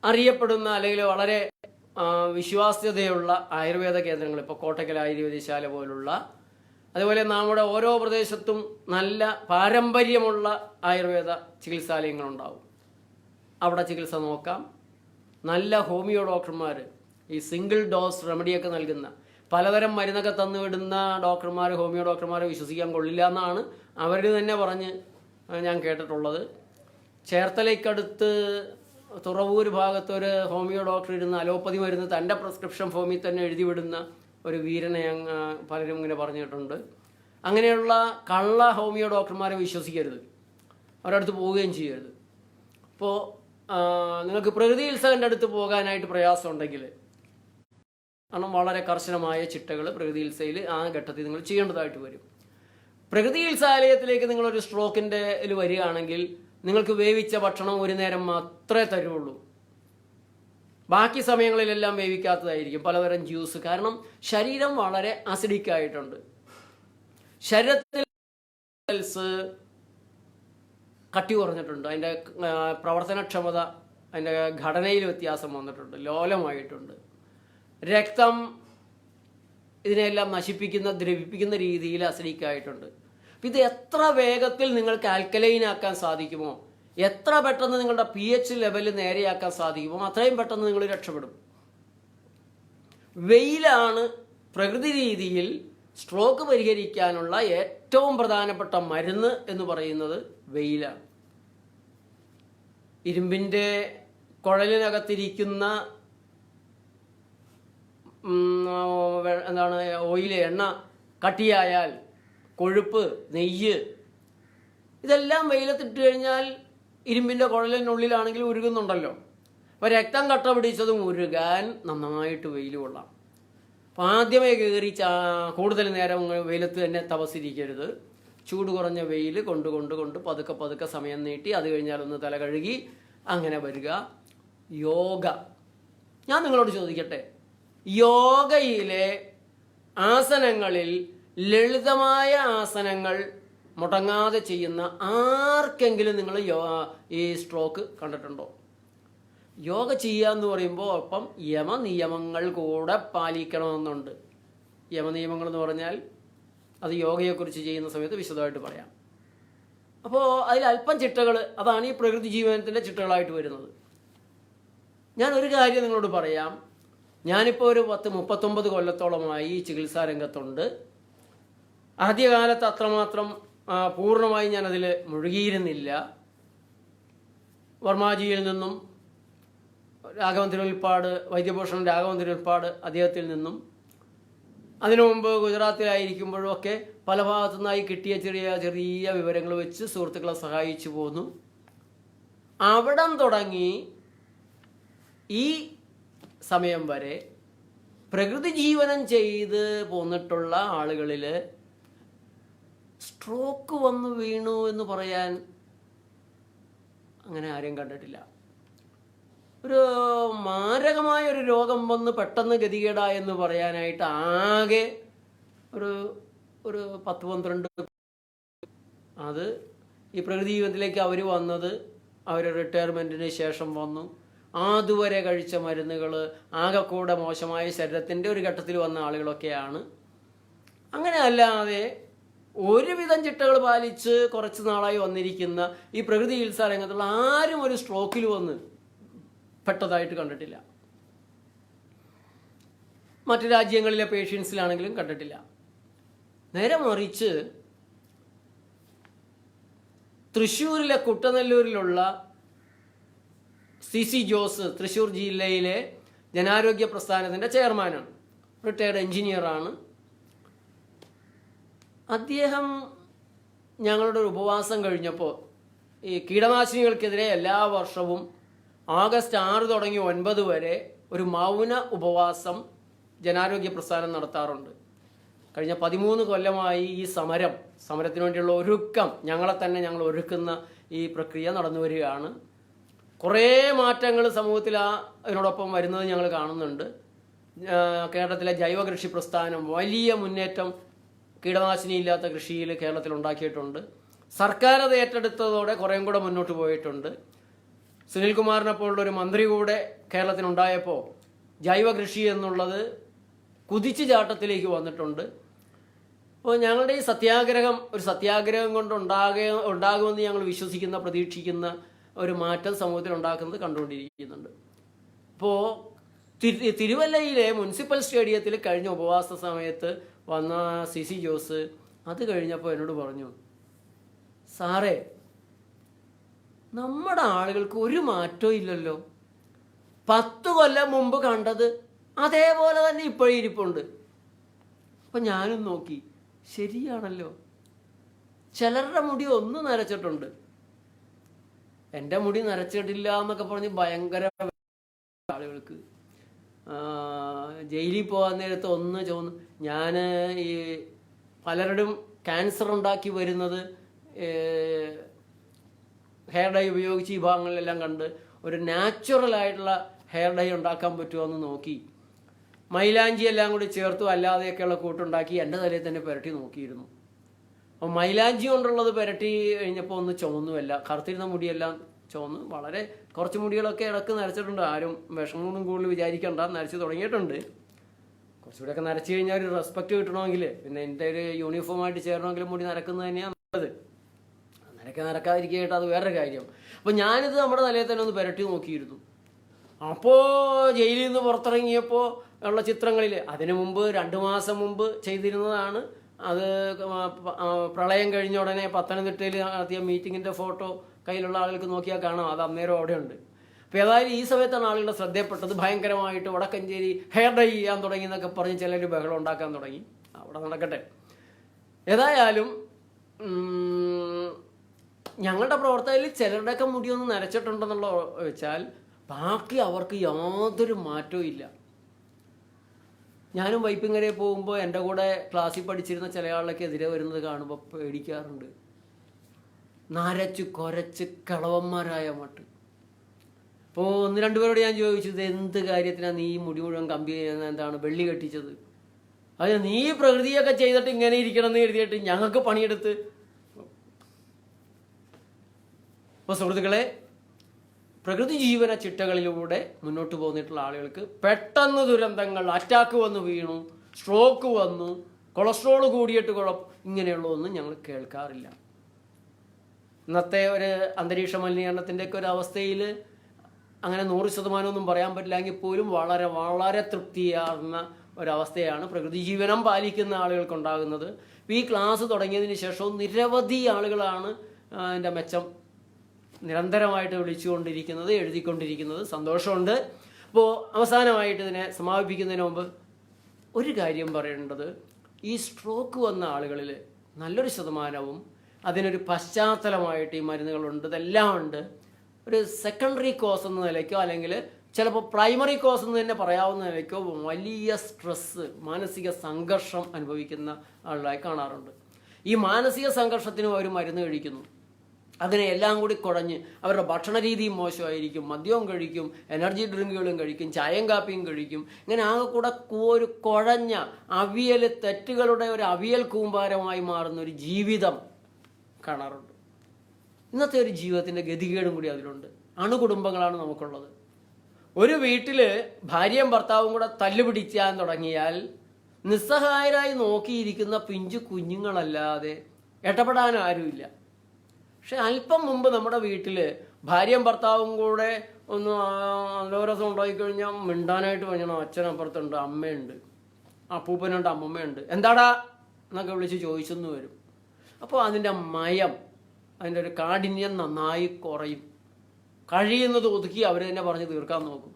അറിയപ്പെടുന്ന അല്ലെങ്കിൽ വളരെ വിശ്വാസ്യതയുള്ള ആയുർവേദ കേന്ദ്രങ്ങൾ, ഇപ്പോൾ കോട്ടക്കൽ ആയുർവേദശാല പോലുള്ള, അതുപോലെ നമ്മുടെ ഓരോ പ്രദേശത്തും നല്ല പാരമ്പര്യമുള്ള ആയുർവേദ ചികിത്സാലയങ്ങളുണ്ടാവും. അവിടെ ചികിത്സ നോക്കാം. നല്ല ഹോമിയോ ഡോക്ടർമാർ, ഈ സിംഗിൾ ഡോസ് റെമഡിയൊക്കെ നൽകുന്ന പലതരം മരുന്നൊക്കെ തന്നുവിടുന്ന ഡോക്ടർമാർ, ഹോമിയോ ഡോക്ടർമാരെ വിശ്വസിക്കാൻ കൊള്ളില്ല എന്നാണ് അവർ തന്നെ പറഞ്ഞ് ഞാൻ കേട്ടിട്ടുള്ളത്. ചേർത്തലയ്ക്കടുത്ത് തുറവൂർ ഭാഗത്ത് ഒരു ഹോമിയോ ഡോക്ടർ ഇരുന്ന് അലോപ്പതി മരുന്ന് തൻ്റെ പ്രിസ്ക്രിപ്ഷൻ ഫോമിൽ തന്നെ എഴുതി വിടുന്ന ഒരു വീരനെ പലരും ഇങ്ങനെ പറഞ്ഞിട്ടുണ്ട്. അങ്ങനെയുള്ള കള്ള ഹോമിയോ ഡോക്ടർമാരെ വിശ്വസിക്കരുത്, അവരുടെ അടുത്ത് പോവുകയും ചെയ്യരുത്. അപ്പോൾ നിങ്ങൾക്ക് പ്രകൃതി ചികിത്സകൻ്റെ അടുത്ത് പോകാനായിട്ട് പ്രയാസമുണ്ടെങ്കിൽ, കാരണം വളരെ കർശനമായ ചിട്ടകൾ പ്രകൃതി ചികിത്സയിൽ ആ ഘട്ടത്തിൽ നിങ്ങൾ ചെയ്യേണ്ടതായിട്ട് വരും. പ്രകൃതി ചികിത്സാലയത്തിലേക്ക് നിങ്ങളൊരു സ്ട്രോക്കിൻ്റെ വരികയാണെങ്കിൽ നിങ്ങൾക്ക് വേവിച്ച ഭക്ഷണം ഒരു നേരം മാത്രമേ തരുള്ളൂ. ബാക്കി സമയങ്ങളിലെല്ലാം വേവിക്കാത്തതായിരിക്കും, പലതരം ജ്യൂസ്. കാരണം ശരീരം വളരെ അസിഡിക് ആയിട്ടുണ്ട്. ശരീരത്തിൽ കട്ടി കുറഞ്ഞിട്ടുണ്ട്, അതിൻ്റെ പ്രവർത്തനക്ഷമത, അതിൻ്റെ ഘടനയിൽ വ്യത്യാസം വന്നിട്ടുണ്ട്, ലോലമായിട്ടുണ്ട്. രക്തം ഇതിനെല്ലാം നശിപ്പിക്കുന്ന, ദ്രവിപ്പിക്കുന്ന രീതിയിൽ അസിഡിക് ആയിട്ടുണ്ട്. ഇത് എത്ര വേഗത്തിൽ നിങ്ങൾക്ക് ആൽക്കലൈൻ ആക്കാൻ സാധിക്കുമോ, എത്ര പെട്ടെന്ന് നിങ്ങളുടെ pH ലെവൽ നേരെയാക്കാൻ സാധിക്കുമോ അത്രയും പെട്ടെന്ന് നിങ്ങൾ രക്ഷപ്പെടും. വെയിലാണ് പ്രകൃതി രീതിയിൽ സ്ട്രോക്ക് പരിഹരിക്കാനുള്ള ഏറ്റവും പ്രധാനപ്പെട്ട മരുന്ന് എന്ന് പറയുന്നത് വെയിലാണ്. ഇരുമ്പിൻ്റെ കുഴലിനകത്തിരിക്കുന്ന എന്താണ് ഓയില്, എണ്ണ കട്ടിയായാൽ, കൊഴുപ്പ്, നെയ്യ്, ഇതെല്ലാം വെയിലത്തിട്ട് കഴിഞ്ഞാൽ ഇരുമ്പിൻ്റെ കുഴലിനുള്ളിലാണെങ്കിൽ ഉരുകുന്നുണ്ടല്ലോ. അപ്പോൾ രക്തം കട്ട പിടിച്ചതും ഉരുകാൻ നന്നായിട്ട് വെയിൽ കൊള്ളാം. അപ്പം ആദ്യമേ കയറി കൂടുതൽ നേരം വെയിലത്ത് തന്നെ തപസ്സിരിക്കരുത്. ചൂട് കുറഞ്ഞ വെയിൽ കൊണ്ട് പതുക്കെ സമയം നീട്ടി, അത് കഴിഞ്ഞാൽ ഒന്ന് തല കഴുകി അങ്ങനെ വരിക. യോഗ, ഞാൻ നിങ്ങളോട് ചോദിക്കട്ടെ, യോഗയിലെ ആസനങ്ങളിൽ ലളിതമായ ആസനങ്ങൾ മുടങ്ങാതെ ചെയ്യുന്ന ആർക്കെങ്കിലും നിങ്ങൾ ഈ സ്ട്രോക്ക് കണ്ടിട്ടുണ്ടോ? യോഗ ചെയ്യുക എന്ന് പറയുമ്പോൾ ഒപ്പം യമനിയമങ്ങൾ കൂടെ പാലിക്കണമെന്നുണ്ട്. യമനിയമങ്ങൾ എന്ന് പറഞ്ഞാൽ അത് യോഗയെക്കുറിച്ച് ചെയ്യുന്ന സമയത്ത് വിശദമായിട്ട് പറയാം. അപ്പോൾ അതിൽ അല്പം ചിട്ടകൾ, അതാണ് ഈ പ്രകൃതി ജീവനത്തിൻ്റെ ചിട്ടകളായിട്ട് വരുന്നത്. ഞാൻ ഒരു കാര്യം നിങ്ങളോട് പറയാം. ഞാനിപ്പോൾ ഒരു 39 കൊല്ലത്തോളമായി ചികിത്സാ രംഗത്തുണ്ട്. ആദ്യകാലത്ത് അത്രമാത്രം പൂർണ്ണമായി ഞാനതിൽ മുഴുകിയിരുന്നില്ല. വർമാജിയിൽ നിന്നും രാഘവൻ തിരുവൽപ്പാട്, വൈദ്യഭൂഷൺ രാഘവൻ തിരുവൽപ്പാട്, അദ്ദേഹത്തിൽ നിന്നും, അതിനു മുമ്പ് ഗുജറാത്തിലായിരിക്കുമ്പോഴും ഒക്കെ പല ഭാഗത്തു നിന്നായി കിട്ടിയ ചെറിയ ചെറിയ വിവരങ്ങൾ വെച്ച് സുഹൃത്തുക്കളെ സഹായിച്ചു പോന്നു. അവിടം തുടങ്ങി ഈ സമയം വരെ പ്രകൃതി ജീവനം ചെയ്ത് പോന്നിട്ടുള്ള ആളുകളിൽ സ്ട്രോക്ക് വന്നു വീണു എന്ന് പറയാൻ അങ്ങനെ ആരെയും കണ്ടിട്ടില്ല. ഒരു മാരകമായ ഒരു രോഗം വന്ന് പെട്ടെന്ന് ഗതികേടായെന്ന് പറയാനായിട്ട് ആകെ ഒരു 10-12. അത് ഈ പ്രകൃതി ജീവനത്തിലേക്ക് അവർ വന്നത് അവർ റിട്ടയർമെൻറ്റിന് ശേഷം വന്നു. അതുവരെ കഴിച്ച മരുന്നുകൾ, ആകെ കൂടെ മോശമായ ശരീരത്തിൻ്റെ ഒരു ഘട്ടത്തിൽ വന്ന ആളുകളൊക്കെയാണ്. അങ്ങനെ അല്ലാതെ ഒരുവിധം ചിട്ടകൾ പാലിച്ച് കുറച്ച് നാളായി വന്നിരിക്കുന്ന ഈ പ്രകൃതി ചികിത്സാ രംഗത്തുള്ള ആരും ഒരു സ്ട്രോക്കിൽ വന്ന് പെട്ടതായിട്ട് കണ്ടിട്ടില്ല. മറ്റു രാജ്യങ്ങളിലെ പേഷ്യൻസിലാണെങ്കിലും കണ്ടിട്ടില്ല. നേരെ മറിച്ച് തൃശ്ശൂരിലെ കുട്ടനെല്ലൂരിലുള്ള CC ജോസ്, തൃശ്ശൂർ ജില്ലയിലെ ജനാരോഗ്യ പ്രസ്ഥാനത്തിൻ്റെ ചെയർമാനാണ്, റിട്ടയർഡ് എഞ്ചിനീയറാണ്. അദ്ദേഹം ഞങ്ങളുടെ ഒരു ഉപവാസം കഴിഞ്ഞപ്പോൾ ഈ കീടനാശിനികൾക്കെതിരെ എല്ലാ വർഷവും ഓഗസ്റ്റ് 6 തുടങ്ങി 9 വരെ ഒരു മൗന ഉപവാസം ജനാരോഗ്യ പ്രസ്ഥാനം നടത്താറുണ്ട്. കഴിഞ്ഞ 13 കൊല്ലമായി ഈ സമരത്തിന് വേണ്ടിയുള്ള ഒരുക്കം, ഞങ്ങൾ ഒരുക്കുന്ന ഈ പ്രക്രിയ നടന്നു വരികയാണ്. കുറേ മാറ്റങ്ങൾ സമൂഹത്തിൽ അതിനോടൊപ്പം വരുന്നത് ഞങ്ങൾ കാണുന്നുണ്ട്. കേരളത്തിലെ ജൈവ കൃഷി പ്രസ്ഥാനം വലിയ മുന്നേറ്റം കീടനാശിനി ഇല്ലാത്ത കൃഷിയിൽ കേരളത്തിൽ ഉണ്ടാക്കിയിട്ടുണ്ട്. സർക്കാർ അത് ഏറ്റെടുത്തതോടെ കുറേയും കൂടെ മുന്നോട്ട് പോയിട്ടുണ്ട്. സുനിൽകുമാറിനെ പോലുള്ളൊരു മന്ത്രി കൂടെ കേരളത്തിനുണ്ടായപ്പോൾ ജൈവ കൃഷി എന്നുള്ളത് കുതിച്ചു ചാട്ടത്തിലേക്ക് വന്നിട്ടുണ്ട്. അപ്പോൾ ഞങ്ങളുടെ ഈ സത്യാഗ്രഹം ഒരു സത്യാഗ്രഹം കൊണ്ട് ഉണ്ടാകുമെന്ന് ഞങ്ങൾ വിശ്വസിക്കുന്ന പ്രതീക്ഷിക്കുന്ന ഒരു മാറ്റം സമൂഹത്തിൽ ഉണ്ടാക്കുന്നത് കണ്ടുകൊണ്ടിരിക്കുന്നുണ്ട്. ഇപ്പോൾ തിരുവല്ലയിലെ മുനിസിപ്പൽ സ്റ്റേഡിയത്തിൽ കഴിഞ്ഞ ഉപവാസ സമയത്ത് വന്ന CC ജോസ് അത് കഴിഞ്ഞപ്പോൾ എന്നോട് പറഞ്ഞു, സാറേ നമ്മുടെ ആളുകൾക്ക് ഒരു മാറ്റവും ഇല്ലല്ലോ, 10 കൊല്ലം മുമ്പ് കണ്ടത് അതേപോലെ തന്നെ ഇപ്പോഴും ഇരിപ്പുണ്ട്. അപ്പം ഞാനും നോക്കി, ശരിയാണല്ലോ, ചിലരുടെ മുടി ഒന്ന് നരച്ചിട്ടുണ്ട്, എൻ്റെ മുടി നരച്ചിട്ടില്ല എന്നൊക്കെ പറഞ്ഞ് ഭയങ്കര ആളുകൾക്ക്. ജയിലിൽ പോകാൻ നേരത്ത് ഒന്ന് ചോന്നു. ഞാൻ ഈ പലരുടെയും ക്യാൻസർ ഉണ്ടാക്കി വരുന്നത് ഹെയർ ഡൈ ഉപയോഗിച്ച് ഈ ഭാഗങ്ങളിലെല്ലാം കണ്ട് ഒരു നാച്ചുറലായിട്ടുള്ള ഹെയർ ഡൈ ഉണ്ടാക്കാൻ പറ്റുമോ എന്ന് നോക്കി മൈലാഞ്ചി എല്ലാം കൂടി ചേർത്തും അല്ലാതെയൊക്കെയുള്ള കൂട്ടുണ്ടാക്കി എൻ്റെ തലയിൽ തന്നെ പുരട്ടി നോക്കിയിരുന്നു. അപ്പോൾ മൈലാഞ്ചി കൊണ്ടുള്ളത് പുരട്ടി കഴിഞ്ഞപ്പോൾ ഒന്ന് ചുവന്നുമല്ല, കറുത്തിരുന്ന മുടിയെല്ലാം ചുവന്ന് വളരെ കുറച്ച് മുടികളൊക്കെ ഇടക്ക് നരച്ചിട്ടുണ്ട്. ആരും വിഷമമൊന്നും കൂടുതൽ വിചാരിക്കണ്ട, നരച്ച് തുടങ്ങിയിട്ടുണ്ട്. കുറച്ചുകൂടെയൊക്കെ നരച്ചു കഴിഞ്ഞാൽ ഒരു റെസ്പെക്റ്റ് കിട്ടണമെങ്കിൽ, പിന്നെ എൻ്റെ ഒരു യൂണിഫോമായിട്ട് ചേരണമെങ്കിൽ മുടി നരക്കുന്നത് തന്നെയാണ് നല്ലത്. നരക്കാതിരിക്കായിട്ട് അത് വേറൊരു കാര്യം. അപ്പോൾ ഞാനിത് നമ്മുടെ തലയിൽ തന്നെ ഒന്ന് പുരട്ടി നോക്കിയിരുന്നു. അപ്പോൾ ജയിലിൽ നിന്ന് പുറത്തിറങ്ങിയപ്പോൾ ഉള്ള ചിത്രങ്ങളിൽ അതിനു മുമ്പ് 2 മാസം മുമ്പ് ചെയ്തിരുന്നതാണ്. അത് പ്രളയം കഴിഞ്ഞ ഉടനെ പത്തനംതിട്ടയിൽ നടത്തിയ മീറ്റിങ്ങിൻ്റെ ഫോട്ടോ കയ്യിലുള്ള ആളുകൾക്ക് നോക്കിയാൽ കാണാം, അത് അന്നേരം അവിടെ ഉണ്ട്. അപ്പോൾ ഏതായാലും ഈ സമയത്താണ് ആളുകളുടെ ശ്രദ്ധയപ്പെട്ടത്. ഭയങ്കരമായിട്ട് വടക്കഞ്ചേരി ഹെയർ ഡൈ ചെയ്യാൻ തുടങ്ങി എന്നൊക്കെ പറഞ്ഞ് ചിലർ ബഹളം ഉണ്ടാക്കാൻ തുടങ്ങി. അവിടെ നടക്കട്ടെ. ഏതായാലും ഞങ്ങളുടെ പ്രവർത്തകരിൽ ചിലരുടെയൊക്കെ മുടിയൊന്നും നരച്ചിട്ടുണ്ടെന്നുള്ള വെച്ചാൽ ബാക്കി അവർക്ക് യാതൊരു മാറ്റവും ഇല്ല. ഞാനും വൈപ്പിങ്ങരയിൽ പോകുമ്പോൾ എൻ്റെ കൂടെ ക്ലാസ്സിൽ പഠിച്ചിരുന്ന ചില ആളൊക്കെ എതിരെ വരുന്നത് കാണുമ്പോൾ പേടിക്കാറുണ്ട്. നരച്ച് കുരച്ച് കിളവന്മാരായ മട്ട്. അപ്പോൾ 1-2 പേരോട് ഞാൻ ചോദിച്ചു, ഇത് എന്ത് കാര്യത്തിനാണ് നീ മുടി മുഴുവൻ കമ്പി എന്താണ് വെള്ളി കെട്ടിച്ചത്? അത് നീ പ്രകൃതിയൊക്കെ ചെയ്തിട്ട് ഇങ്ങനെ ഇരിക്കണം എന്ന് എഴുതിയിട്ട് ഞങ്ങൾക്ക് പണിയെടുത്ത്. അപ്പോൾ സുഹൃത്തുക്കളെ, പ്രകൃതി ജീവന ചിട്ടകളിലൂടെ മുന്നോട്ട് പോന്നിട്ടുള്ള ആളുകൾക്ക് പെട്ടെന്ന് ദുരന്തങ്ങൾ, അറ്റാക്ക് വന്ന് വീണു, സ്ട്രോക്ക് വന്നു, കൊളസ്ട്രോൾ കൂടിയിട്ട് ഇങ്ങനെയുള്ളതൊന്നും ഞങ്ങൾ കേൾക്കാറില്ല. ഇന്നത്തെ ഒരു അന്തരീക്ഷ മലിനീകരണത്തിൻ്റെയൊക്കെ ഒരു അവസ്ഥയിൽ അങ്ങനെ 100% പറയാൻ പറ്റില്ലെങ്കിൽ പോലും വളരെ വളരെ തൃപ്തിയാർന്ന ഒരവസ്ഥയാണ് പ്രകൃതി ജീവനം പാലിക്കുന്ന ആളുകൾക്കുണ്ടാകുന്നത്. ഈ ക്ലാസ് തുടങ്ങിയതിന് ശേഷവും നിരവധി ആളുകളാണ് അതിൻ്റെ മെച്ചം നിരന്തരമായിട്ട് വിളിച്ചുകൊണ്ടിരിക്കുന്നത്, എഴുതിക്കൊണ്ടിരിക്കുന്നത്. സന്തോഷമുണ്ട്. അപ്പോൾ അവസാനമായിട്ട് ഇതിനെ സമാപിപ്പിക്കുന്നതിന് മുമ്പ് ഒരു കാര്യം പറയേണ്ടത്, ഈ സ്ട്രോക്ക് വന്ന ആളുകളിൽ നല്ലൊരു ശതമാനവും അതിനൊരു പശ്ചാത്തലമായിട്ട് ഈ മരുന്നുകളുണ്ട്, ഇതെല്ലാം ഉണ്ട്. ഒരു സെക്കൻഡറി കോസ് എന്ന നിലയ്ക്കോ അല്ലെങ്കിൽ ചിലപ്പോൾ പ്രൈമറി കോസ് എന്ന് തന്നെ പറയാവുന്ന നിലയ്ക്കോ വലിയ സ്ട്രെസ്സ്, മാനസിക സംഘർഷം അനുഭവിക്കുന്ന ആളുകളായി കാണാറുണ്ട്. ഈ മാനസിക സംഘർഷത്തിനും അവർ മരുന്ന് കഴിക്കുന്നു. അതിനെ എല്ലാം കൂടി കുഴഞ്ഞ് അവരുടെ ഭക്ഷണ രീതിയും മോശമായിരിക്കും, മദ്യവും കഴിക്കും, എനർജി ഡ്രിങ്കുകളും കഴിക്കും, ചായയും കാപ്പിയും കഴിക്കും. ഇങ്ങനെ ആകെ കൂടെ ഒരു കുഴഞ്ഞ അവിയൽ തെറ്റുകളുടെ ഒരു അവിയൽ കൂമ്പാരമായി മാറുന്ന ഒരു ജീവിതം കാണാറുണ്ട്. ഇന്നത്തെ ഒരു ജീവിതത്തിൻ്റെ ഗതികേടും കൂടി അതിലുണ്ട്. അണുകുടുംബങ്ങളാണ് നമുക്കുള്ളത്. ഒരു വീട്ടിൽ ഭാര്യയും ഭർത്താവും കൂടെ തല്ലുപിടിക്കാൻ തുടങ്ങിയാൽ നിസ്സഹായരായി നോക്കിയിരിക്കുന്ന പിഞ്ചു കുഞ്ഞുങ്ങളല്ലാതെ ഇടപെടാൻ ആരുമില്ല. പക്ഷെ അല്പം മുമ്പ് നമ്മുടെ വീട്ടിൽ ഭാര്യയും ഭർത്താവും കൂടെ ഒന്ന് അലോരസം ഉണ്ടായിക്കഴിഞ്ഞാൽ മിണ്ടാനായിട്ട് പറഞ്ഞാൽ അച്ഛനപ്പുറത്തുണ്ട്, അമ്മയുണ്ട്, അപ്പൂപ്പനുണ്ട്, അമ്മമ്മയുണ്ട്, എന്താടാ എന്നൊക്കെ വിളിച്ച് ചോദിച്ചെന്ന് വരും. അപ്പോൾ അതിൻ്റെ മയം, അതിൻ്റെ ഒരു കാഠിന്യം നന്നായി കുറയും. കഴിയുന്നത് ഒതുക്കി അവർ തന്നെ പറഞ്ഞ് തീർക്കാൻ നോക്കും.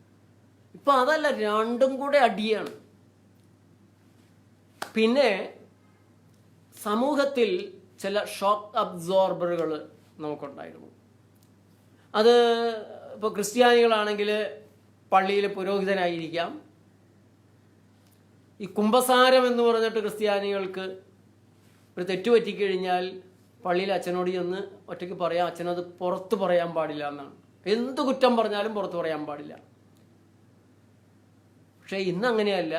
ഇപ്പം അതല്ല, രണ്ടും കൂടെ അടിയാണ്. പിന്നെ സമൂഹത്തിൽ ചില ഷോക്ക് അബ്സോർബറുകൾ നമുക്കുണ്ടായിരുന്നു. അത് ഇപ്പോൾ ക്രിസ്ത്യാനികളാണെങ്കിൽ പള്ളിയിൽ പുരോഹിതനായിരിക്കാം. ഈ കുംഭസാരം എന്ന് പറഞ്ഞിട്ട് ക്രിസ്ത്യാനികൾക്ക് ഒരു തെറ്റ് പറ്റിക്കഴിഞ്ഞാൽ പള്ളിയിൽ അച്ഛനോട് ചെന്ന് ഒറ്റയ്ക്ക് പറയാം, അച്ഛനത് പുറത്ത് പറയാൻ പാടില്ല എന്നാണ്. എന്ത് കുറ്റം പറഞ്ഞാലും പുറത്ത് പറയാൻ പാടില്ല. പക്ഷേ ഇന്ന് അങ്ങനെയല്ല.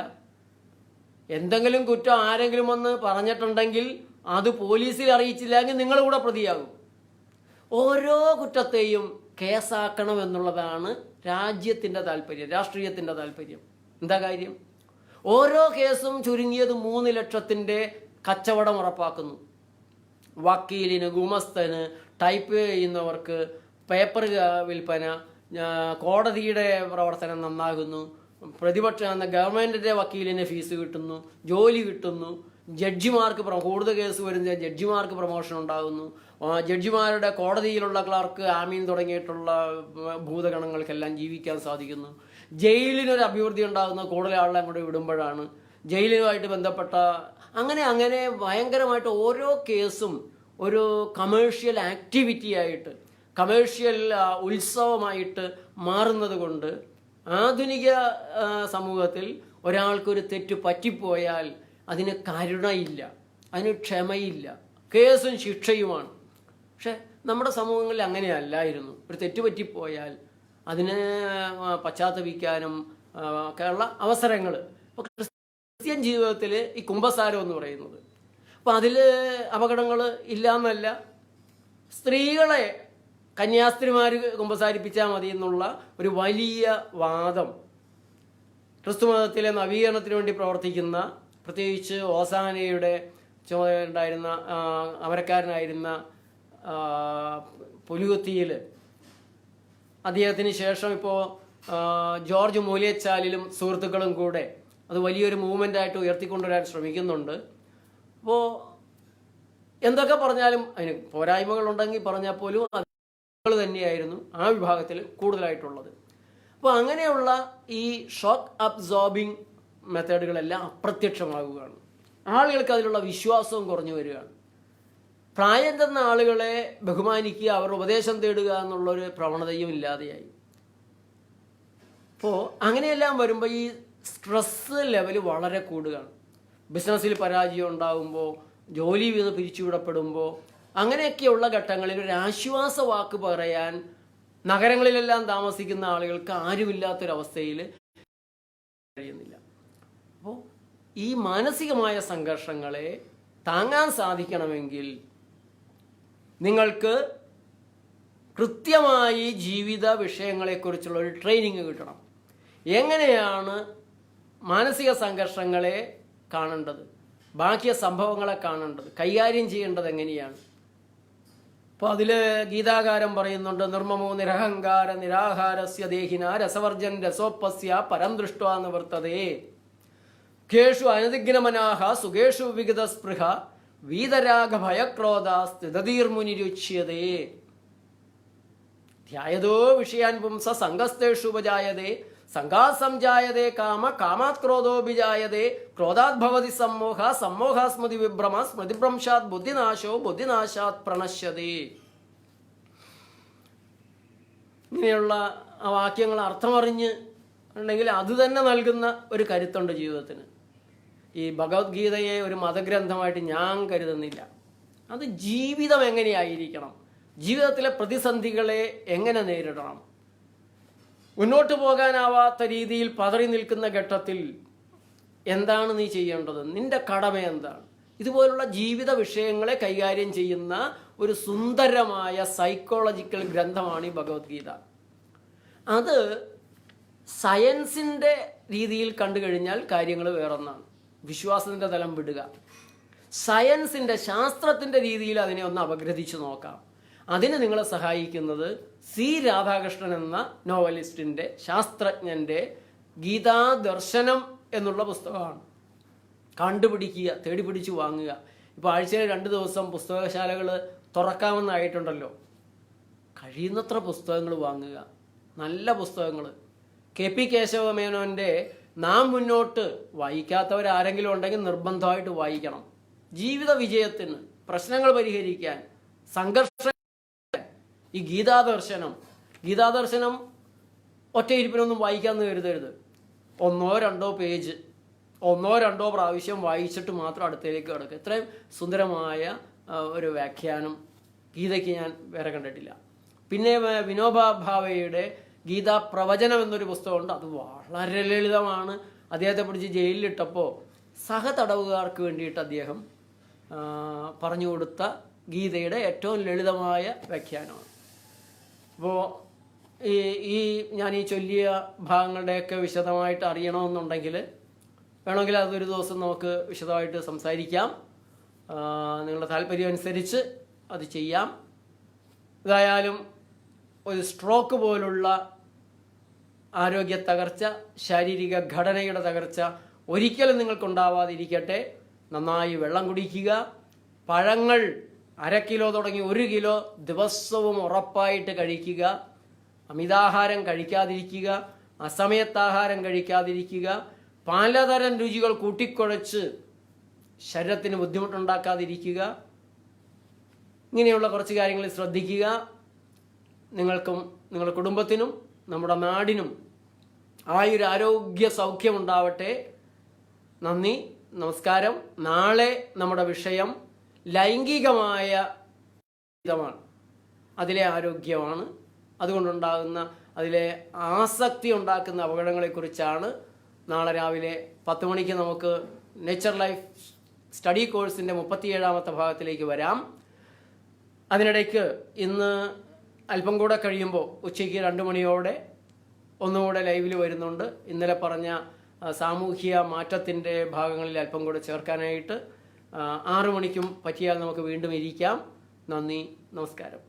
എന്തെങ്കിലും കുറ്റം ആരെങ്കിലും വന്ന് പറഞ്ഞിട്ടുണ്ടെങ്കിൽ അത് പോലീസിൽ അറിയിച്ചില്ലെങ്കിൽ നിങ്ങൾ കൂടെ പ്രതിയാകും. ഓരോ കുറ്റത്തെയും കേസാക്കണം എന്നുള്ളതാണ് രാജ്യത്തിൻ്റെ താല്പര്യം, രാഷ്ട്രീയത്തിൻ്റെ താല്പര്യം. എന്താ കാര്യം? ഓരോ കേസും ചുരുങ്ങിയത് 3 ലക്ഷത്തിൻ്റെ കച്ചവടം ഉറപ്പാക്കുന്നു. വക്കീലിന്, ഗുമസ്തന്, ടൈപ്പ് ചെയ്യുന്നവർക്ക്, പേപ്പർ വിൽപ്പന, കോടതിയുടെ പ്രവർത്തനം നന്നാകുന്നു, പ്രതിപക്ഷ ഗവൺമെൻറ്റിൻ്റെ വക്കീലിന് ഫീസ് കിട്ടുന്നു, ജോലി കിട്ടുന്നു, ജഡ്ജിമാർക്ക് കൂടുതൽ കേസ് വരുന്ന ജഡ്ജിമാർക്ക് പ്രൊമോഷൻ ഉണ്ടാകുന്നു, ജഡ്ജിമാരുടെ കോടതിയിലുള്ള ക്ലർക്ക്, ആമീൻ തുടങ്ങിയിട്ടുള്ള ഭൂതഗണങ്ങൾക്കെല്ലാം ജീവിക്കാൻ സാധിക്കുന്നു. ജയിലിനൊരു അഭിവൃദ്ധി ഉണ്ടാകുന്ന കൂടുതൽ ആളെ അങ്ങോട്ട് വിടുമ്പോഴാണ്. ജയിലുമായിട്ട് ബന്ധപ്പെട്ട അങ്ങനെ ഭയങ്കരമായിട്ട് ഓരോ കേസും ഒരു കമേഴ്ഷ്യൽ ആക്ടിവിറ്റി ആയിട്ട്, കമേഴ്ഷ്യൽ ഉത്സവമായിട്ട് മാറുന്നത് കൊണ്ട് ആധുനിക സമൂഹത്തിൽ ഒരാൾക്കൊരു തെറ്റ് പറ്റിപ്പോയാൽ അതിന് കരുണയില്ല, അതിന് ക്ഷമയില്ല, കേസും ശിക്ഷയുമാണ്. പക്ഷെ നമ്മുടെ സമൂഹങ്ങളിൽ അങ്ങനെയല്ലായിരുന്നു. ഒരു തെറ്റ് പറ്റിപ്പോയാൽ അതിന് പശ്ചാത്തപിക്കാനും ഒക്കെയുള്ള അവസരങ്ങൾ. ഇപ്പോൾ ക്രിസ്ത്യൻ ജീവിതത്തിൽ ഈ കുമ്പസാരം എന്ന് പറയുന്നത്, അപ്പം അതിൽ അപകടങ്ങൾ ഇല്ലയെന്നല്ല, സ്ത്രീകളെ കന്യാസ്ത്രീമാർ കുമ്പസാരിപ്പിച്ചാൽ മതി എന്നുള്ള ഒരു വലിയ വാദം ക്രിസ്തുമതത്തിലെ നവീകരണത്തിന് വേണ്ടി പ്രവർത്തിക്കുന്ന, പ്രത്യേകിച്ച് ഓസാനയുടെ ചുമതല ഉണ്ടായിരുന്ന അമരക്കാരനായിരുന്ന പുലികുത്തിയിൽ, അദ്ദേഹത്തിന് ശേഷം ഇപ്പോൾ ജോർജ് മൂലിയച്ചാലിലും സുഹൃത്തുക്കളും കൂടെ അത് വലിയൊരു മൂവ്മെൻ്റായിട്ട് ഉയർത്തിക്കൊണ്ടുവരാൻ ശ്രമിക്കുന്നുണ്ട്. അപ്പോൾ എന്തൊക്കെ പറഞ്ഞാലും അതിന് പോരായ്മകളുണ്ടെങ്കിൽ പറഞ്ഞാൽ പോലും അത് തന്നെയായിരുന്നു ആ വിഭാഗത്തിൽ കൂടുതലായിട്ടുള്ളത്. അപ്പോൾ അങ്ങനെയുള്ള ഈ ഷോക്ക് അബ്സോർബിങ് മെത്തേഡുകളെല്ലാം അപ്രത്യക്ഷമാകുകയാണ്. ആളുകൾക്ക് അതിലുള്ള വിശ്വാസവും കുറഞ്ഞു വരികയാണ്. പ്രായം ചെന്ന ആളുകളെ ബഹുമാനിക്കുക, അവരുടെ ഉപദേശം തേടുക എന്നുള്ളൊരു പ്രവണതയും ഇല്ലാതെയായി. അപ്പോൾ അങ്ങനെയെല്ലാം വരുമ്പോൾ ഈ സ്ട്രെസ് ലെവൽ വളരെ കൂടുകയാണ്. ബിസിനസ്സിൽ പരാജയം ഉണ്ടാകുമ്പോൾ, ജോലി പിരിച്ചുവിടപ്പെടുമ്പോൾ, അങ്ങനെയൊക്കെയുള്ള ഘട്ടങ്ങളിൽ ഒരു ആശ്വാസ വാക്ക് പറയാൻ നഗരങ്ങളിലെല്ലാം താമസിക്കുന്ന ആളുകൾക്ക് ആരുമില്ലാത്തൊരവസ്ഥയിൽ കഴിയുന്നില്ല. അപ്പോൾ ഈ മാനസികമായ സംഘർഷങ്ങളെ താങ്ങാൻ സാധിക്കണമെങ്കിൽ നിങ്ങൾക്ക് കൃത്യമായി ജീവിത വിഷയങ്ങളെക്കുറിച്ചുള്ള ഒരു ട്രെയിനിങ് കിട്ടണം. എങ്ങനെയാണ് മാനസിക സംഘർഷങ്ങളെ കാണേണ്ടത്, ബാക്കിയ സംഭവങ്ങളെ കാണേണ്ടത്, കൈകാര്യം ചെയ്യേണ്ടത് എങ്ങനെയാണ്? അപ്പോൾ അതിൽ ഗീതാകാരം പറയുന്നുണ്ട്, നിർമ്മമോ നിരഹങ്കാര നിരാഹാരസ്യ ദേഹിന രസവർജൻ രസോപ്പസ്യ പരം ദൃഷ്ട്വാ നിവർത്തതേ ഖേഷു അനതിഗ്നമനാഹ സുഖേഷു വിഗത സ്പൃഹ വീതരാഗ ഭയക്രോധ സ്ഥിതീർമുനിരുച്യതേ ധ്യായതോ വിഷയാൻ പുംസ സംഘസ്തേഷു ഉപജായതേ സംഘാസംജായതേ കാമ കാമാത് ക്രോധോഭിജായതേ ക്രോധാത് ഭവതി സമ്മോഹ സമ്മോഹാ സ്മൃതി വിഭ്രമ സ്മൃതിഭ്രംശാത് ബുദ്ധിനാശോ ബുദ്ധിനാശാത് പ്രണശ്യതേ. ഇങ്ങനെയുള്ള ആ വാക്യങ്ങൾ അർത്ഥമറിഞ്ഞ് ഉണ്ടെങ്കിൽ അത് തന്നെ നൽകുന്ന ഒരു കരുത്തുണ്ട് ജീവിതത്തിന്. ഈ ഭഗവത്ഗീതയെ ഒരു മതഗ്രന്ഥമായിട്ട് ഞാൻ കരുതുന്നില്ല. അത് ജീവിതം എങ്ങനെയായിരിക്കണം, ജീവിതത്തിലെ പ്രതിസന്ധികളെ എങ്ങനെ നേരിടണം, മുന്നോട്ട് പോകാനാവാത്ത രീതിയിൽ പതറി നിൽക്കുന്ന ഘട്ടത്തിൽ എന്താണ് നീ ചെയ്യേണ്ടത്, നിന്റെ കടമ എന്താണ്, ഇതുപോലുള്ള ജീവിത വിഷയങ്ങളെ കൈകാര്യം ചെയ്യുന്ന ഒരു സുന്ദരമായ സൈക്കോളജിക്കൽ ഗ്രന്ഥമാണ് ഈ ഭഗവത്ഗീത. അത് സയൻസിൻ്റെ രീതിയിൽ കണ്ടു കഴിഞ്ഞാൽ കാര്യങ്ങൾ വേറൊന്നാണ്. വിശ്വാസത്തിൻ്റെ തലം വിടുക. സയൻസിൻ്റെ, ശാസ്ത്രത്തിൻ്റെ രീതിയിൽ അതിനെ ഒന്ന് അപഗ്രഥിച്ച് നോക്കാം. അതിന് നിങ്ങളെ സഹായിക്കുന്നത് സി രാധാകൃഷ്ണൻ എന്ന നോവലിസ്റ്റിൻ്റെ, ശാസ്ത്രജ്ഞൻ്റെ ഗീതാദർശനം എന്നുള്ള പുസ്തകമാണ്. കണ്ടുപിടിക്കുക, തേടി പിടിച്ച് വാങ്ങുക. ഇപ്പോൾ ആഴ്ചയിൽ 2 ദിവസം പുസ്തകശാലകൾ തുറക്കാമെന്നായിട്ടുണ്ടല്ലോ. കഴിയുന്നത്ര പുസ്തകങ്ങൾ വാങ്ങുക, നല്ല പുസ്തകങ്ങൾ. KP കേശവമേനോൻ്റെ നാം മുന്നോട്ട് വായിക്കാത്തവരാരെങ്കിലും ഉണ്ടെങ്കിൽ നിർബന്ധമായിട്ട് വായിക്കണം. ജീവിത വിജയത്തിന്, പ്രശ്നങ്ങൾ പരിഹരിക്കാൻ, സംഘർഷം. ഈ ഗീതാദർശനം ഒറ്റയിരിപ്പിനൊന്നും വായിക്കാമെന്ന് കരുതരുത്. 1-2 പേജ് 1-2 പ്രാവശ്യം വായിച്ചിട്ട് മാത്രം അടുത്തേക്ക് കിടക്കുക. ഇത്രയും സുന്ദരമായ ഒരു വ്യാഖ്യാനം ഗീതയ്ക്ക് ഞാൻ വേറെ കണ്ടിട്ടില്ല. പിന്നെ വിനോബാ ഭാവെയുടെ ഗീതാ പ്രവചനം എന്നൊരു പുസ്തകമുണ്ട്. അത് വളരെ ലളിതമാണ്. അദ്ദേഹത്തെ പിടിച്ച് ജയിലിലിട്ടപ്പോൾ സഹതടവുകാർക്ക് വേണ്ടിയിട്ട് അദ്ദേഹം പറഞ്ഞു കൊടുത്ത ഗീതയുടെ ഏറ്റവും ലളിതമായ വ്യാഖ്യാനമാണ്. അപ്പോൾ ഈ ഞാൻ ഈ ചൊല്ലിയ ഭാഗങ്ങളുടെയൊക്കെ വിശദമായിട്ട് അറിയണമെന്നുണ്ടെങ്കിൽ വേണമെങ്കിൽ അതൊരു ദിവസം നമുക്ക് വിശദമായിട്ട് സംസാരിക്കാം. നിങ്ങളുടെ താല്പര്യം അനുസരിച്ച് അത് ചെയ്യാം. ഏതായാലും ഒരു സ്ട്രോക്ക് പോലുള്ള ആരോഗ്യ തകർച്ച, ശാരീരിക ഘടനയുടെ തകർച്ച ഒരിക്കലും നിങ്ങൾക്കുണ്ടാവാതിരിക്കട്ടെ. നന്നായി വെള്ളം കുടിക്കുക. പഴങ്ങൾ 1/2 കിലോ തുടങ്ങി 1 കിലോ ദിവസവും ഉറപ്പായിട്ട് കഴിക്കുക. അമിതാഹാരം കഴിക്കാതിരിക്കുക. അസമയത്താഹാരം കഴിക്കാതിരിക്കുക. പലതരം രുചികൾ കൂട്ടിക്കുഴച്ച് ശരീരത്തിന് ബുദ്ധിമുട്ടുണ്ടാക്കാതിരിക്കുക. ഇങ്ങനെയുള്ള കുറച്ച് കാര്യങ്ങൾ ശ്രദ്ധിക്കുക. നിങ്ങൾക്കും നിങ്ങളുടെ കുടുംബത്തിനും നമ്മുടെ നാടിനും ആയുരാരോഗ്യ സൗഖ്യം ഉണ്ടാവട്ടെ. നന്ദി, നമസ്കാരം. നാളെ നമ്മുടെ വിഷയം ലൈംഗികമായ ജീവിതമാണ്, അതിലെ ആരോഗ്യമാണ്. അതുകൊണ്ടുണ്ടാകുന്ന അതിലെ ആസക്തി ഉണ്ടാക്കുന്ന അപകടങ്ങളെക്കുറിച്ചാണ്. നാളെ രാവിലെ 10 മണിക്ക് നമുക്ക് നേച്ചർ ലൈഫ് സ്റ്റഡി കോഴ്സിൻ്റെ 37ാമത്തെ ഭാഗത്തിലേക്ക് വരാം. അതിനിടയ്ക്ക് ഇന്ന് അല്പം കൂടെ കഴിയുമ്പോൾ ഉച്ചയ്ക്ക് 2 മണിയോടെ ഒന്നുകൂടെ ലൈവിൽ വരുന്നുണ്ട്. ഇന്നലെ പറഞ്ഞ സാമൂഹിക മാറ്റത്തിൻ്റെ ഭാഗങ്ങളിൽ അല്പം കൂടെ ചേർക്കാനായിട്ട് 6 മണിക്കും പറ്റിയാൽ നമുക്ക് വീണ്ടും ഇരിക്കാം. നന്ദി, നമസ്കാരം.